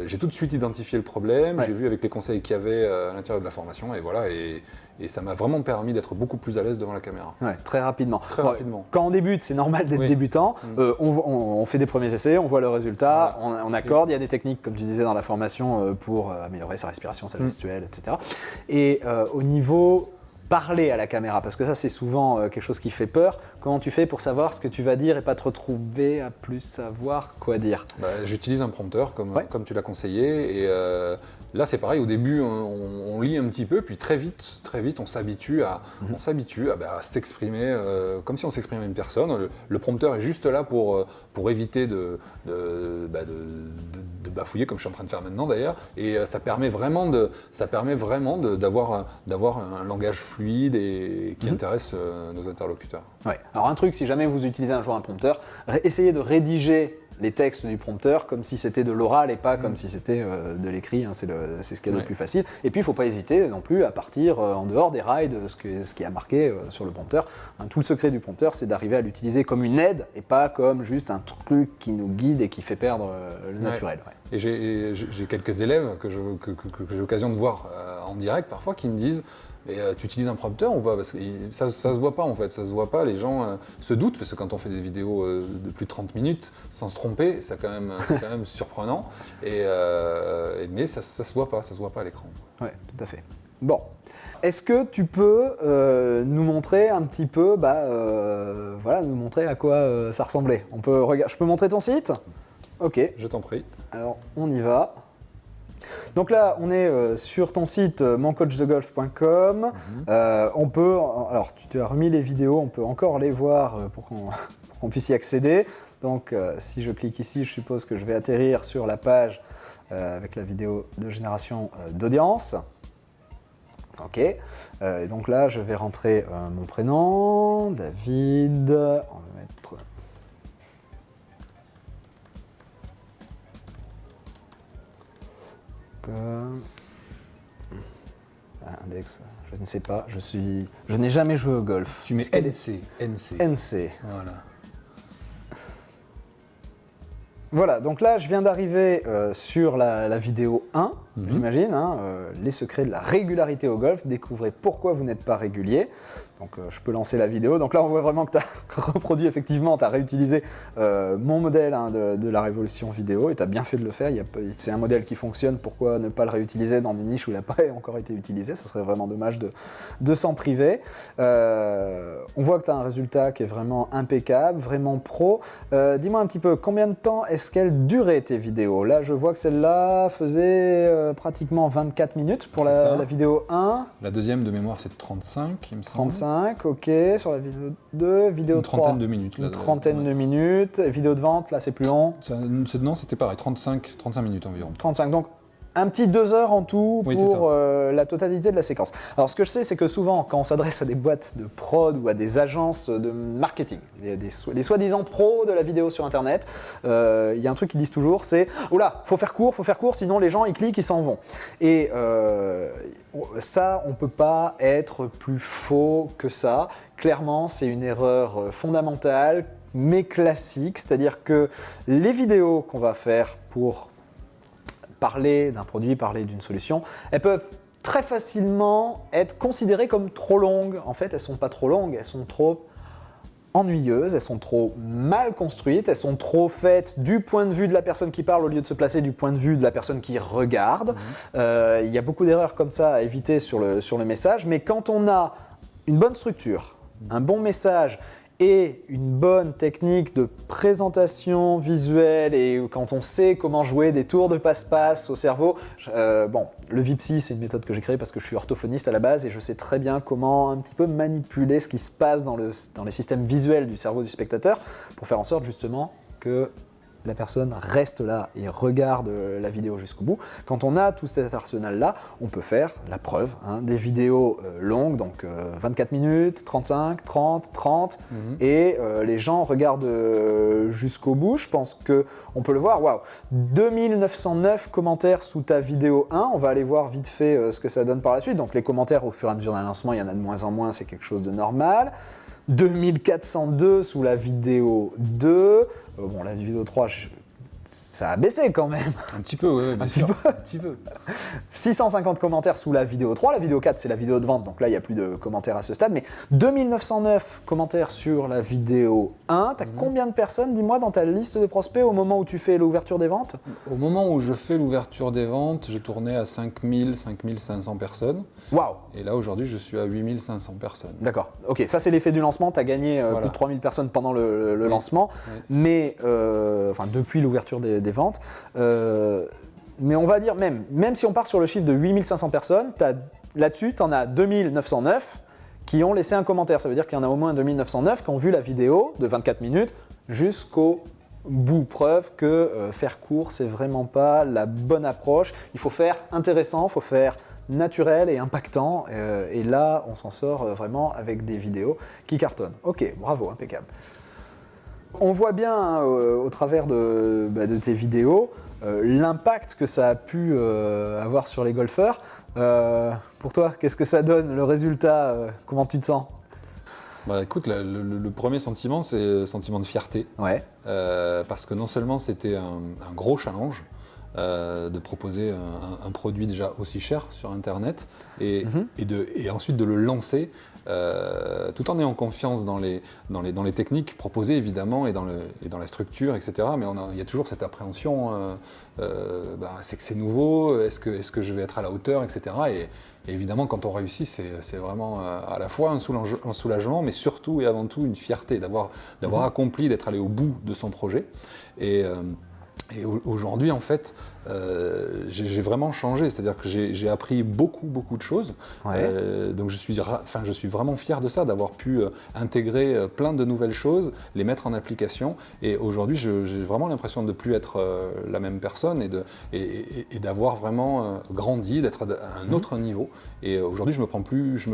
j'ai tout de suite identifié le problème, j'ai vu avec les conseils qu'il y avait à l'intérieur de la formation, et voilà, et ça m'a vraiment permis d'être beaucoup plus à l'aise devant la caméra. Ouais, très rapidement. Rapidement. Quand on débute, c'est normal d'être débutant, on fait des premiers essais, on voit le résultat, on accorde, il y a des techniques, comme tu disais dans la formation, pour améliorer sa respiration, sa gestuelle, etc. Et au niveau parler à la caméra, parce que ça c'est souvent quelque chose qui fait peur. Comment tu fais pour savoir ce que tu vas dire et pas te retrouver à plus savoir quoi dire? J'utilise un prompteur comme tu l'as conseillé, et là c'est pareil, au début on lit un petit peu, puis très vite on s'habitue à s'exprimer comme si on s'exprimait une personne. Le prompteur est juste là pour éviter de bafouiller comme je suis en train de faire maintenant d'ailleurs, et ça permet vraiment d'avoir un langage fluide et qui intéresse nos interlocuteurs. Ouais. Alors un truc, si jamais vous utilisez un jour un prompteur, essayez de rédiger les textes du prompteur comme si c'était de l'oral et pas comme si c'était de l'écrit, hein, c'est ce qu'il y a de plus facile. Et puis il ne faut pas hésiter non plus à partir en dehors des rails de ce qui est marqué sur le prompteur. Hein, tout le secret du prompteur, c'est d'arriver à l'utiliser comme une aide et pas comme juste un truc qui nous guide et qui fait perdre le naturel. Ouais. Et j'ai quelques élèves que j'ai l'occasion de voir en direct parfois qui me disent mais tu utilises un prompteur ou pas? Parce que ça se voit pas en fait, ça se voit pas, les gens se doutent, parce que quand on fait des vidéos de plus de 30 minutes sans se tromper, c'est quand même surprenant, mais ça se voit pas à l'écran. Oui, tout à fait. Bon, est-ce que tu peux nous montrer un petit peu, nous montrer à quoi ça ressemblait? Je peux montrer ton site? Ok. Je t'en prie. Alors, on y va. Donc là, on est sur ton site moncoachdegolf.com. On peut, alors tu as remis les vidéos, on peut encore les voir pour qu'on puisse y accéder. Donc si je clique ici, je suppose que je vais atterrir sur la page avec la vidéo de génération d'audience. Ok, et donc là je vais rentrer mon prénom, David, on va mettre... Index, je ne sais pas, je n'ai jamais joué au golf. Tu mets NC. NC. Voilà. Voilà, donc là je viens d'arriver sur la vidéo 1, j'imagine, hein, les secrets de la régularité au golf, découvrez pourquoi vous n'êtes pas régulier. Donc je peux lancer la vidéo. Donc là on voit vraiment que tu as reproduit effectivement, tu as réutilisé mon modèle hein, de la révolution vidéo et tu as bien fait de le faire. C'est un modèle qui fonctionne, pourquoi ne pas le réutiliser dans des niches où il n'a pas encore été utilisé? Ça serait vraiment dommage de s'en priver. On voit que tu as un résultat qui est vraiment impeccable, vraiment pro. Dis-moi un petit peu, combien de temps est-ce qu'elles duraient tes vidéos? Là je vois que celle-là faisait pratiquement 24 minutes pour la vidéo 1. La deuxième de mémoire c'est 35, il me semble. 35, ok. Sur la vidéo 2, vidéo 3. Une trentaine de minutes. Une trentaine de minutes. Et vidéo de vente, là, c'est plus long. Non, c'était pareil, 35 minutes environ. 35, donc un petit 2 heures en tout Oui, pour la totalité de la séquence. Alors ce que je sais, c'est que souvent, quand on s'adresse à des boîtes de prod ou à des agences de marketing, les soi-disant pros de la vidéo sur Internet, il y a un truc qu'ils disent toujours, c'est « Oula, faut faire court, sinon les gens, ils cliquent, ils s'en vont. » Et ça, on ne peut pas être plus faux que ça. Clairement, c'est une erreur fondamentale, mais classique. C'est-à-dire que les vidéos qu'on va faire pour parler d'un produit, parler d'une solution, elles peuvent très facilement être considérées comme trop longues. En fait, elles ne sont pas trop longues, elles sont trop ennuyeuses, elles sont trop mal construites, elles sont trop faites du point de vue de la personne qui parle au lieu de se placer du point de vue de la personne qui regarde. Il y a beaucoup d'erreurs comme ça à éviter sur le message, mais quand on a une bonne structure, un bon message et une bonne technique de présentation visuelle et quand on sait comment jouer des tours de passe-passe au cerveau, le VIPSI c'est une méthode que j'ai créée parce que je suis orthophoniste à la base et je sais très bien comment un petit peu manipuler ce qui se passe dans les systèmes visuels du cerveau du spectateur pour faire en sorte justement que la personne reste là et regarde la vidéo jusqu'au bout. Quand on a tout cet arsenal-là, on peut faire la preuve, hein, des vidéos longues, donc 24 minutes, 35, 30, et les gens regardent jusqu'au bout. Je pense qu'on peut le voir. Waouh, 2909 commentaires sous ta vidéo 1. On va aller voir vite fait ce que ça donne par la suite. Donc les commentaires, au fur et à mesure d'un lancement, il y en a de moins en moins, c'est quelque chose de normal. 2402 sous la vidéo 2. La vidéo 3, ça a baissé quand même. Un petit peu, oui, bien sûr. Un petit peu. 650 commentaires sous la vidéo 3. La vidéo 4, c'est la vidéo de vente, donc là, il n'y a plus de commentaires à ce stade. Mais 2909 commentaires sur la vidéo 1. Tu as combien de personnes, dis-moi, dans ta liste de prospects au moment où tu fais l'ouverture des ventes? Au moment où je fais l'ouverture des ventes, je tournais à 5000, 5500 personnes. Waouh! Et là, aujourd'hui, je suis à 8500 personnes. D'accord. Ok, ça, c'est l'effet du lancement. Tu as gagné plus de 3000 personnes pendant le lancement. Oui. Mais, depuis l'ouverture des ventes. Mais on va dire, même si on part sur le chiffre de 8500 personnes, là-dessus, tu en as 2909 qui ont laissé un commentaire. Ça veut dire qu'il y en a au moins 2909 qui ont vu la vidéo de 24 minutes jusqu'au bout. Preuve que faire court, c'est vraiment pas la bonne approche. Il faut faire intéressant, il faut faire naturel et impactant. Et là, on s'en sort vraiment avec des vidéos qui cartonnent. Ok, bravo, impeccable. On voit bien au travers de tes vidéos l'impact que ça a pu avoir sur les golfeurs. Pour toi, qu'est-ce que ça donne, le résultat? Comment tu te sens? Écoute, le premier sentiment, c'est le sentiment de fierté. Ouais. Parce que non seulement c'était un gros challenge, de proposer un produit déjà aussi cher sur Internet et ensuite de le lancer tout en ayant confiance dans les techniques proposées évidemment et dans la structure, etc. Mais il y a toujours cette appréhension, c'est que c'est nouveau, est-ce que je vais être à la hauteur, etc. Et évidemment, quand on réussit, c'est vraiment à la fois un soulagement, mais surtout et avant tout une fierté d'avoir accompli, d'être allé au bout de son projet. Et aujourd'hui, en fait, j'ai vraiment changé, c'est-à-dire que j'ai appris beaucoup de choses. Ouais. Donc je suis vraiment fier de ça, d'avoir pu intégrer plein de nouvelles choses, les mettre en application. Et aujourd'hui, j'ai vraiment l'impression de ne plus être la même personne et d'avoir vraiment grandi, d'être à un autre niveau. Et aujourd'hui, je me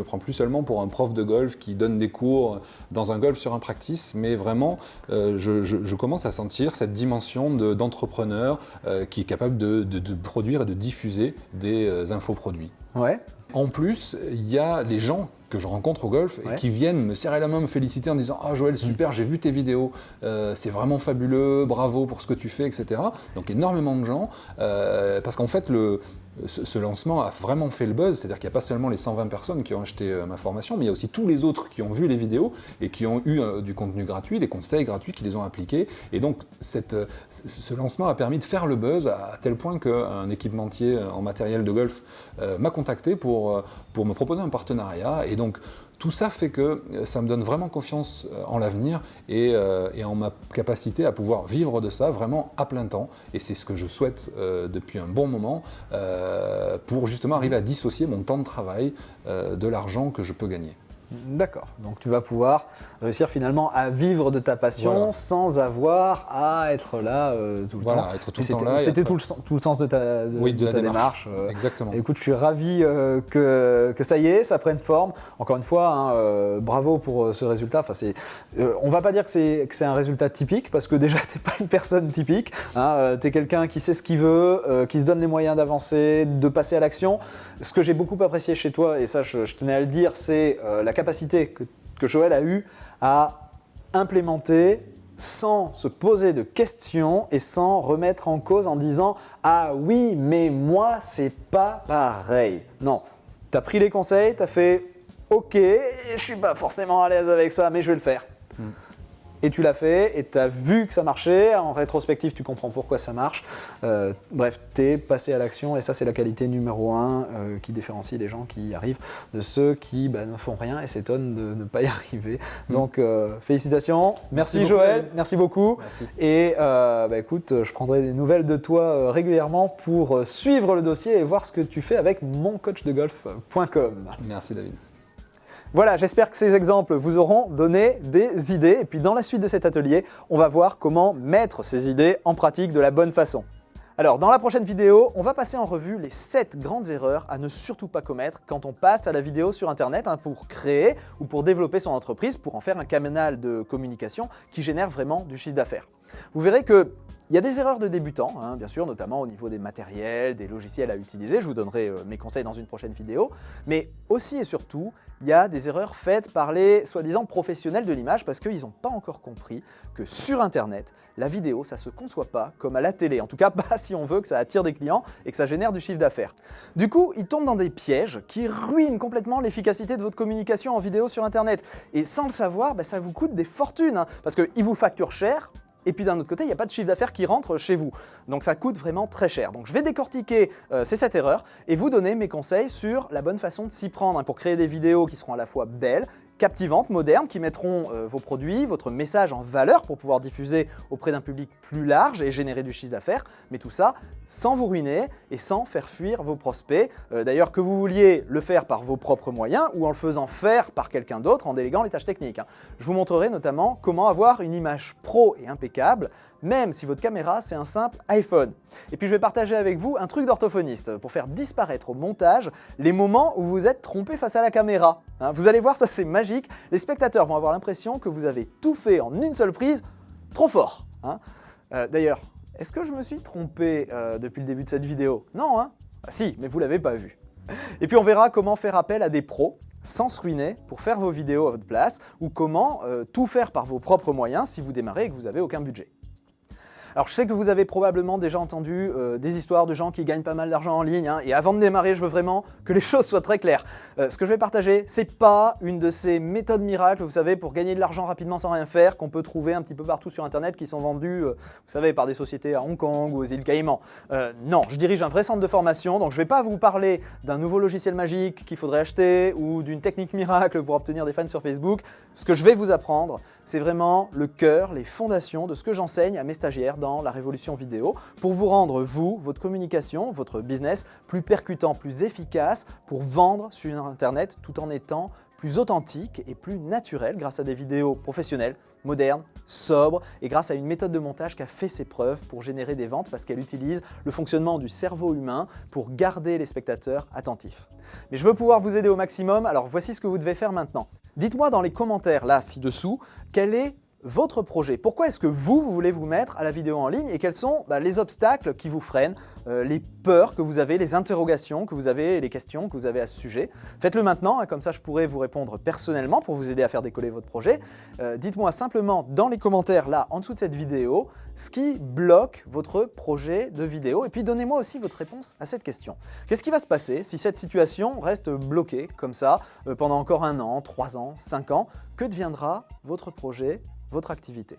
prends plus seulement pour un prof de golf qui donne des cours dans un golf sur un practice, mais vraiment, je commence à sentir cette dimension d'entrepreneur qui est capable de produire et de diffuser des infoproduits. Ouais. En plus, il y a les gens que je rencontre au golf et qui viennent me serrer la main, me féliciter en disant « Ah Joël, super, j'ai vu tes vidéos, c'est vraiment fabuleux, bravo pour ce que tu fais, etc. » Donc énormément de gens, parce qu'en fait, ce lancement a vraiment fait le buzz, c'est-à-dire qu'il n'y a pas seulement les 120 personnes qui ont acheté ma formation, mais il y a aussi tous les autres qui ont vu les vidéos et qui ont eu du contenu gratuit, des conseils gratuits, qui les ont appliqués. Et donc, ce lancement a permis de faire le buzz à tel point qu'un équipementier en matériel de golf m'a contacté pour me proposer un partenariat. Et donc, tout ça fait que ça me donne vraiment confiance en l'avenir et en ma capacité à pouvoir vivre de ça vraiment à plein temps. Et c'est ce que je souhaite depuis un bon moment pour justement arriver à dissocier mon temps de travail de l'argent que je peux gagner. D'accord, donc tu vas pouvoir réussir finalement à vivre de ta passion sans avoir à être là tout le temps. Être tout le temps là. C'était tout le sens de ta démarche. Exactement. Écoute, je suis ravi que ça y est, ça prenne forme. Encore une fois, bravo pour ce résultat. Enfin, on ne va pas dire que c'est un résultat typique parce que déjà, tu n'es pas une personne typique. Tu es quelqu'un qui sait ce qu'il veut, qui se donne les moyens d'avancer, de passer à l'action. Ce que j'ai beaucoup apprécié chez toi, et ça je tenais à le dire, c'est la capacité que Joël a eue à implémenter sans se poser de questions et sans remettre en cause en disant « Ah oui, mais moi, c'est pas pareil ». Non, tu as pris les conseils, tu as fait « Ok, je suis pas forcément à l'aise avec ça, mais je vais le faire ». Et tu l'as fait, et tu as vu que ça marchait. En rétrospective, tu comprends pourquoi ça marche. Bref, tu es passé à l'action, et ça, c'est la qualité numéro 1 qui différencie les gens qui y arrivent de ceux qui ne font rien et s'étonnent de ne pas y arriver. Donc, félicitations. Merci Joël, merci beaucoup. Merci. Et écoute, je prendrai des nouvelles de toi régulièrement pour suivre le dossier et voir ce que tu fais avec moncoachdegolf.com. Merci David. Voilà, j'espère que ces exemples vous auront donné des idées. Et puis dans la suite de cet atelier, on va voir comment mettre ces idées en pratique de la bonne façon. Alors dans la prochaine vidéo, on va passer en revue les 7 grandes erreurs à ne surtout pas commettre quand on passe à la vidéo sur Internet pour créer ou pour développer son entreprise, pour en faire un canal de communication qui génère vraiment du chiffre d'affaires. Vous verrez que il y a des erreurs de débutants, bien sûr, notamment au niveau des matériels, des logiciels à utiliser. Je vous donnerai mes conseils dans une prochaine vidéo. Mais aussi et surtout, il y a des erreurs faites par les soi-disant professionnels de l'image parce qu'ils n'ont pas encore compris que sur Internet, la vidéo, ça ne se conçoit pas comme à la télé. En tout cas, pas si on veut que ça attire des clients et que ça génère du chiffre d'affaires. Du coup, ils tombent dans des pièges qui ruinent complètement l'efficacité de votre communication en vidéo sur Internet. Et sans le savoir, ça vous coûte des fortunes parce qu'ils vous facturent cher. Et puis d'un autre côté, il n'y a pas de chiffre d'affaires qui rentre chez vous. Donc ça coûte vraiment très cher. Donc je vais décortiquer ces 7 erreurs et vous donner mes conseils sur la bonne façon de s'y prendre pour créer des vidéos qui seront à la fois belles, captivantes, modernes, qui mettront vos produits, votre message en valeur pour pouvoir diffuser auprès d'un public plus large et générer du chiffre d'affaires, mais tout ça sans vous ruiner et sans faire fuir vos prospects. D'ailleurs, que vous vouliez le faire par vos propres moyens ou en le faisant faire par quelqu'un d'autre en déléguant les tâches techniques. Je vous montrerai notamment comment avoir une image pro et impeccable, même si votre caméra c'est un simple iPhone. Et puis je vais partager avec vous un truc d'orthophoniste pour faire disparaître au montage les moments où vous êtes trompé face à la caméra. Vous allez voir, ça c'est magique. Les spectateurs vont avoir l'impression que vous avez tout fait en une seule prise, trop fort. D'ailleurs, est-ce que je me suis trompé depuis le début de cette vidéo? Non, Ah si, mais vous l'avez pas vu. Et puis on verra comment faire appel à des pros sans se ruiner pour faire vos vidéos à votre place ou comment tout faire par vos propres moyens si vous démarrez et que vous n'avez aucun budget. Alors je sais que vous avez probablement déjà entendu des histoires de gens qui gagnent pas mal d'argent en ligne, et avant de démarrer, je veux vraiment que les choses soient très claires. Ce que je vais partager, c'est pas une de ces méthodes miracles, vous savez, pour gagner de l'argent rapidement sans rien faire, qu'on peut trouver un petit peu partout sur Internet, qui sont vendues, vous savez, par des sociétés à Hong Kong ou aux îles Caïmans. Non, je dirige un vrai centre de formation, donc je vais pas vous parler d'un nouveau logiciel magique qu'il faudrait acheter ou d'une technique miracle pour obtenir des fans sur Facebook. Ce que je vais vous apprendre, c'est vraiment le cœur, les fondations de ce que j'enseigne à mes stagiaires dans la révolution vidéo pour vous rendre, vous, votre communication, votre business plus percutant, plus efficace pour vendre sur Internet tout en étant plus authentique et plus naturel grâce à des vidéos professionnelles, modernes, sobres et grâce à une méthode de montage qui a fait ses preuves pour générer des ventes parce qu'elle utilise le fonctionnement du cerveau humain pour garder les spectateurs attentifs. Mais je veux pouvoir vous aider au maximum, alors voici ce que vous devez faire maintenant. Dites-moi dans les commentaires là ci-dessous quelle est votre projet. Pourquoi est-ce que vous voulez vous mettre à la vidéo en ligne et quels sont les obstacles qui vous freinent, les peurs que vous avez, les interrogations que vous avez, les questions que vous avez à ce sujet. Faites-le maintenant, comme ça je pourrai vous répondre personnellement pour vous aider à faire décoller votre projet. Dites-moi simplement dans les commentaires là en dessous de cette vidéo ce qui bloque votre projet de vidéo et puis donnez-moi aussi votre réponse à cette question. Qu'est-ce qui va se passer si cette situation reste bloquée comme ça pendant encore 1 an, 3 ans, 5 ans? Que deviendra votre projet, votre activité?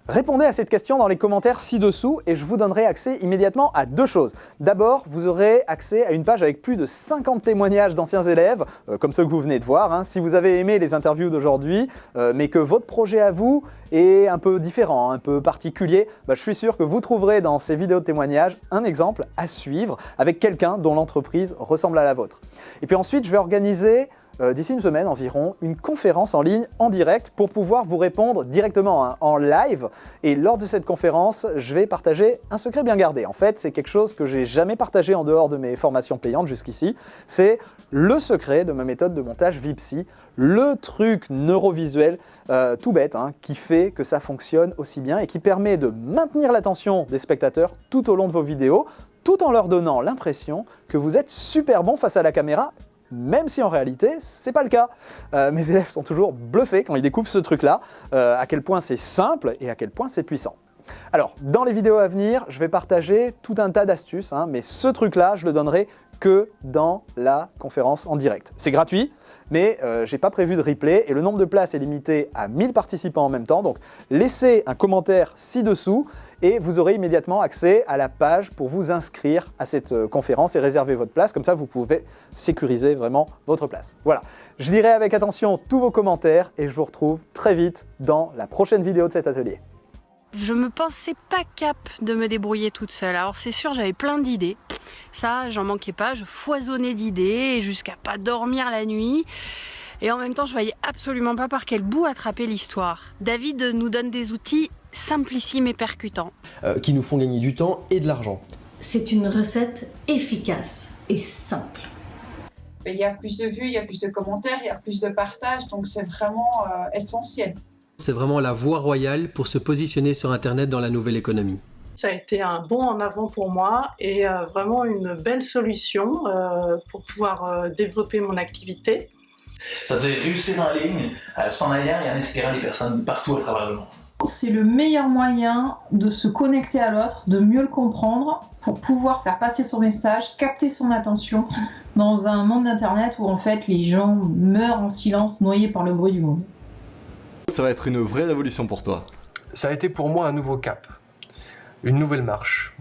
Répondez à cette question dans les commentaires ci-dessous et je vous donnerai accès immédiatement à 2 choses. D'abord, vous aurez accès à une page avec plus de 50 témoignages d'anciens élèves, comme ceux que vous venez de voir. Si vous avez aimé les interviews d'aujourd'hui, mais que votre projet à vous est un peu différent, un peu particulier, je suis sûr que vous trouverez dans ces vidéos de témoignages un exemple à suivre avec quelqu'un dont l'entreprise ressemble à la vôtre. Et puis ensuite, je vais organiser d'ici une semaine environ, une conférence en ligne en direct pour pouvoir vous répondre directement en live. Et lors de cette conférence, je vais partager un secret bien gardé. En fait, c'est quelque chose que j'ai jamais partagé en dehors de mes formations payantes jusqu'ici. C'est le secret de ma méthode de montage Vipsy, le truc neurovisuel tout bête qui fait que ça fonctionne aussi bien et qui permet de maintenir l'attention des spectateurs tout au long de vos vidéos, tout en leur donnant l'impression que vous êtes super bon face à la caméra, même si en réalité, c'est pas le cas. Mes élèves sont toujours bluffés quand ils découvrent ce truc-là, à quel point c'est simple et à quel point c'est puissant. Alors, dans les vidéos à venir, je vais partager tout un tas d'astuces, mais ce truc-là, je le donnerai que dans la conférence en direct. C'est gratuit, mais j'ai pas prévu de replay et le nombre de places est limité à 1000 participants en même temps. Donc, laissez un commentaire ci-dessous et vous aurez immédiatement accès à la page pour vous inscrire à cette conférence et réserver votre place. Comme ça, vous pouvez sécuriser vraiment votre place. Voilà, je lirai avec attention tous vos commentaires et je vous retrouve très vite dans la prochaine vidéo de cet atelier. Je me pensais pas cap de me débrouiller toute seule. Alors c'est sûr, j'avais plein d'idées. Ça, j'en manquais pas. Je foisonnais d'idées jusqu'à pas dormir la nuit. Et en même temps, je voyais absolument pas par quel bout attraper l'histoire. David nous donne des outils simplissimes et percutants. Qui nous font gagner du temps et de l'argent. C'est une recette efficace et simple. Il y a plus de vues, il y a plus de commentaires, il y a plus de partages, donc c'est vraiment essentiel. C'est vraiment la voie royale pour se positionner sur Internet dans la nouvelle économie. Ça a été un bond en avant pour moi et vraiment une belle solution pour pouvoir développer mon activité. Ça faisait réussir en ligne, tout en ayant et en inspirant les personnes partout à travers le monde. C'est le meilleur moyen de se connecter à l'autre, de mieux le comprendre, pour pouvoir faire passer son message, capter son attention dans un monde d'internet où en fait les gens meurent en silence, noyés par le bruit du monde. Ça va être une vraie révolution pour toi. Ça a été pour moi un nouveau cap, une nouvelle marche.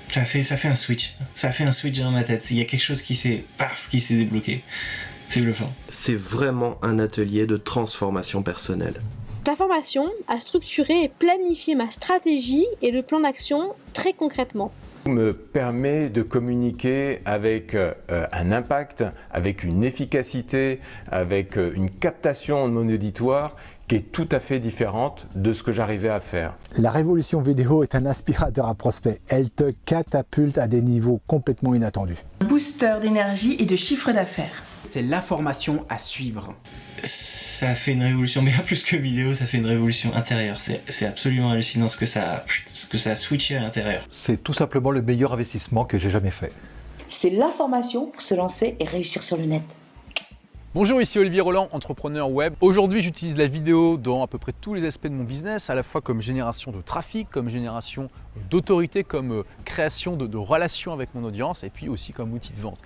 Ça fait un switch. Ça fait un switch dans ma tête. Il y a quelque chose qui s'est débloqué. C'est bluffant. C'est vraiment un atelier de transformation personnelle. Ta formation a structuré et planifié ma stratégie et le plan d'action très concrètement. Me permet de communiquer avec un impact, avec une efficacité, avec une captation de mon auditoire qui est tout à fait différente de ce que j'arrivais à faire. La révolution vidéo est un aspirateur à prospects. Elle te catapulte à des niveaux complètement inattendus. Booster d'énergie et de chiffre d'affaires. C'est la formation à suivre. Ça fait une révolution, bien plus que vidéo, ça fait une révolution intérieure. C'est absolument hallucinant ce que ça a switché à l'intérieur. C'est tout simplement le meilleur investissement que j'ai jamais fait. C'est la formation pour se lancer et réussir sur le net. Bonjour, ici Olivier Roland, entrepreneur web. Aujourd'hui, j'utilise la vidéo dans à peu près tous les aspects de mon business, à la fois comme génération de trafic, comme génération d'autorité, comme création de relations avec mon audience et puis aussi comme outil de vente.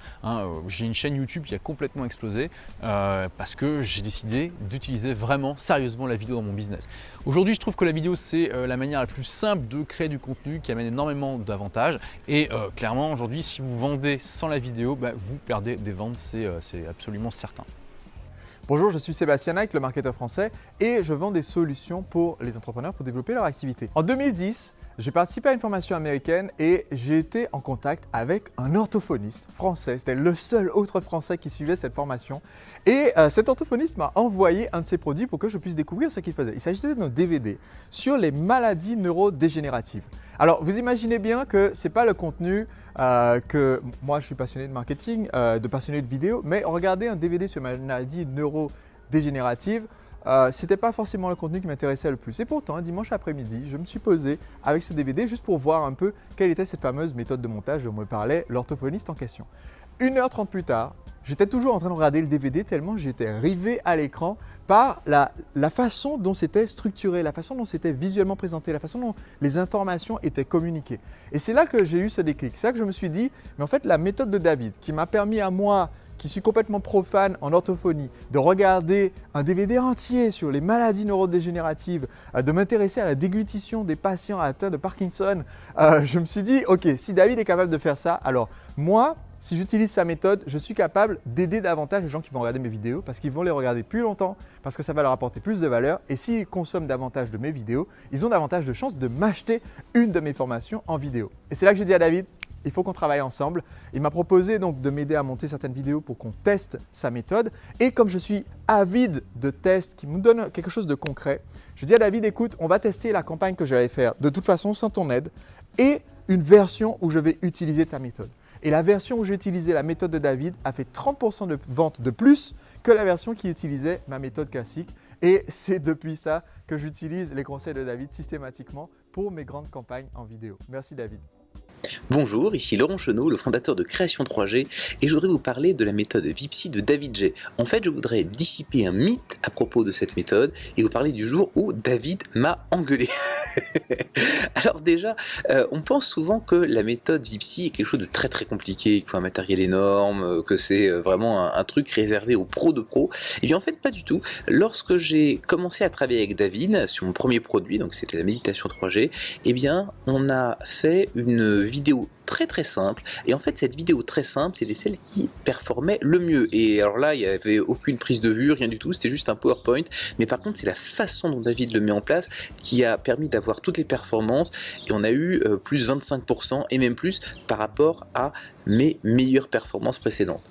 J'ai une chaîne YouTube qui a complètement explosé parce que j'ai décidé d'utiliser vraiment sérieusement la vidéo dans mon business. Aujourd'hui, je trouve que la vidéo, c'est la manière la plus simple de créer du contenu qui amène énormément d'avantages et clairement, aujourd'hui, si vous vendez sans la vidéo, vous perdez des ventes, c'est absolument certain. Bonjour, je suis Sébastien Naik, le marketeur français et je vends des solutions pour les entrepreneurs pour développer leur activité. En 2010, j'ai participé à une formation américaine et j'ai été en contact avec un orthophoniste français. C'était le seul autre français qui suivait cette formation. Et cet orthophoniste m'a envoyé un de ses produits pour que je puisse découvrir ce qu'il faisait. Il s'agissait d'un DVD sur les maladies neurodégénératives. Alors, vous imaginez bien que ce n'est pas le contenu que moi, je suis passionné de marketing, passionné de vidéo, mais regarder un DVD sur les maladies neurodégénératives, c'était pas forcément le contenu qui m'intéressait le plus. Et pourtant, un dimanche après-midi, je me suis posé avec ce DVD juste pour voir un peu quelle était cette fameuse méthode de montage dont me parlait l'orthophoniste en question. 1h30 plus tard, j'étais toujours en train de regarder le DVD tellement j'étais rivé à l'écran par la façon dont c'était structuré, la façon dont c'était visuellement présenté, la façon dont les informations étaient communiquées. Et c'est là que j'ai eu ce déclic. C'est là que je me suis dit, mais en fait, la méthode de David qui m'a permis à moi, qui suis complètement profane en orthophonie, de regarder un DVD entier sur les maladies neurodégénératives, de m'intéresser à la déglutition des patients atteints de Parkinson, je me suis dit, ok, si David est capable de faire ça, alors moi, si j'utilise sa méthode, je suis capable d'aider davantage les gens qui vont regarder mes vidéos parce qu'ils vont les regarder plus longtemps, parce que ça va leur apporter plus de valeur. Et s'ils consomment davantage de mes vidéos, ils ont davantage de chances de m'acheter une de mes formations en vidéo. Et c'est là que j'ai dit à David, il faut qu'on travaille ensemble. Il m'a proposé donc de m'aider à monter certaines vidéos pour qu'on teste sa méthode. Et comme je suis avide de tests qui me donnent quelque chose de concret, je dis à David, écoute, on va tester la campagne que j'allais faire de toute façon sans ton aide et une version où je vais utiliser ta méthode. Et la version où j'ai utilisé la méthode de David a fait 30% de ventes de plus que la version qui utilisait ma méthode classique. Et c'est depuis ça que j'utilise les conseils de David systématiquement pour mes grandes campagnes en vidéo. Merci David. Bonjour, ici Laurent Chenot, le fondateur de Création 3G, et je voudrais vous parler de la méthode Vipsy de David J. En fait, je voudrais dissiper un mythe à propos de cette méthode et vous parler du jour où David m'a engueulé. Alors déjà, on pense souvent que la méthode Vipsy est quelque chose de très très compliqué, qu'il faut un matériel énorme, que c'est vraiment un truc réservé aux pros de pros. Et bien en fait, pas du tout. Lorsque j'ai commencé à travailler avec David sur mon premier produit, donc c'était la méditation 3G, eh bien on a fait une vidéo très très simple, et en fait cette vidéo très simple c'était celle qui performait le mieux. Et alors là il n'y avait aucune prise de vue, rien du tout, c'était juste un PowerPoint, mais par contre c'est la façon dont David le met en place qui a permis d'avoir toutes les performances, et on a eu plus 25% et même plus par rapport à mes meilleures performances précédentes.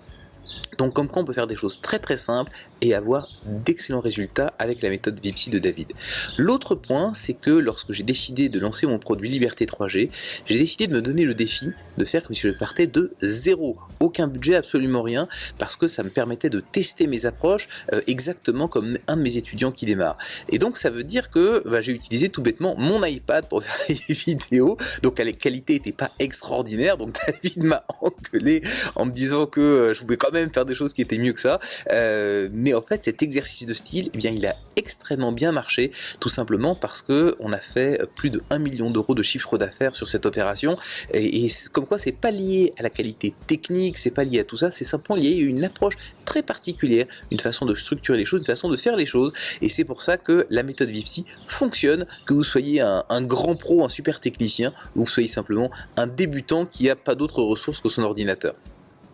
Donc comme quoi on peut faire des choses très très simples et avoir d'excellents résultats avec la méthode Vipsy de David. L'autre point, c'est que lorsque j'ai décidé de lancer mon produit Liberté 3G, j'ai décidé de me donner le défi de faire comme si je partais de zéro, aucun budget, absolument rien, parce que ça me permettait de tester mes approches exactement comme un de mes étudiants qui démarre. Et donc ça veut dire que j'ai utilisé tout bêtement mon iPad pour faire les vidéos, donc la qualité n'était pas extraordinaire, donc David m'a engueulé en me disant que je pouvais quand même faire des choses qui étaient mieux que ça, mais en fait cet exercice de style, eh bien, il a extrêmement bien marché, tout simplement parce que on a fait plus de 1 million d'euros de chiffre d'affaires sur cette opération, et comme quoi c'est pas lié à la qualité technique, c'est pas lié à tout ça, c'est simplement lié à une approche très particulière, une façon de structurer les choses, une façon de faire les choses, et c'est pour ça que la méthode Vipsy fonctionne, que vous soyez un grand pro, un super technicien, ou que vous soyez simplement un débutant qui n'a pas d'autres ressources que son ordinateur.